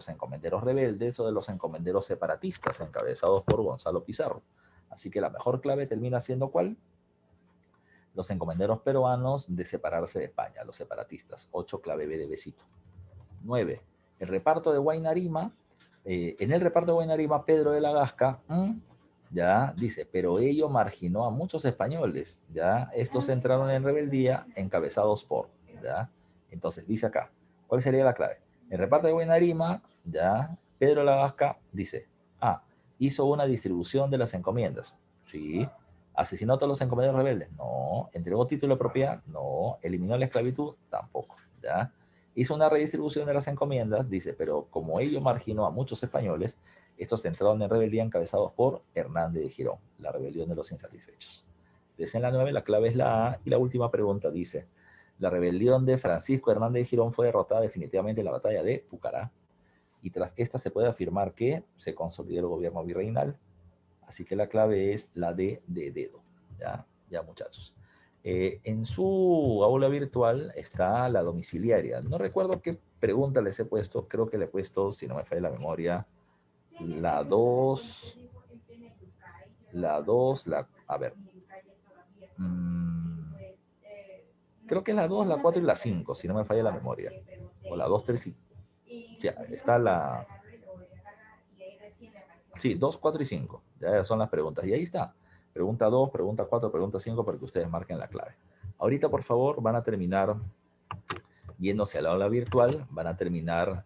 encomenderos rebeldes o de los encomenderos separatistas encabezados por Gonzalo Pizarro. Así que la mejor clave termina siendo ¿cuál? Los encomenderos peruanos de separarse de España, los separatistas. 8, clave B de besito. 9. El reparto de Huaynarima. En el reparto de Huaynarima, Pedro de la Gasca, ya dice, pero ello marginó a muchos españoles, ya estos entraron en rebeldía encabezados por, ya. Entonces dice acá, ¿cuál sería la clave? El reparto de Buenarima, ya, Pedro de la Gasca dice, hizo una distribución de las encomiendas, sí. ¿Asesinó a todos los encomenderos rebeldes? No. ¿Entregó título de propiedad? No. ¿Eliminó la esclavitud? Tampoco, ya. Hizo una redistribución de las encomiendas, dice, pero como ello marginó a muchos españoles, estos entraron en rebeldía encabezados por Hernández de Girón, la rebelión de los insatisfechos. Entonces en la 9 la clave es la A y la última pregunta dice, la rebelión de Francisco Hernández de Girón fue derrotada definitivamente en la batalla de Pucará y tras esta se puede afirmar que se consolidó el gobierno virreinal. Así que la clave es la D de dedo. Ya muchachos. En su aula virtual está la domiciliaria. No recuerdo qué pregunta les he puesto. Creo que le he puesto, si no me falla la memoria, la 2, a ver. Creo que es la 2, la 4 y la 5, si no me falla la memoria. O la 2, 3 y... Sí, está la... Sí, 2, 4 y 5. Ya son las preguntas. Y ahí está. Pregunta 2, pregunta 4, pregunta 5 para que ustedes marquen la clave. Ahorita, por favor, van a terminar yéndose a la aula virtual. Van a terminar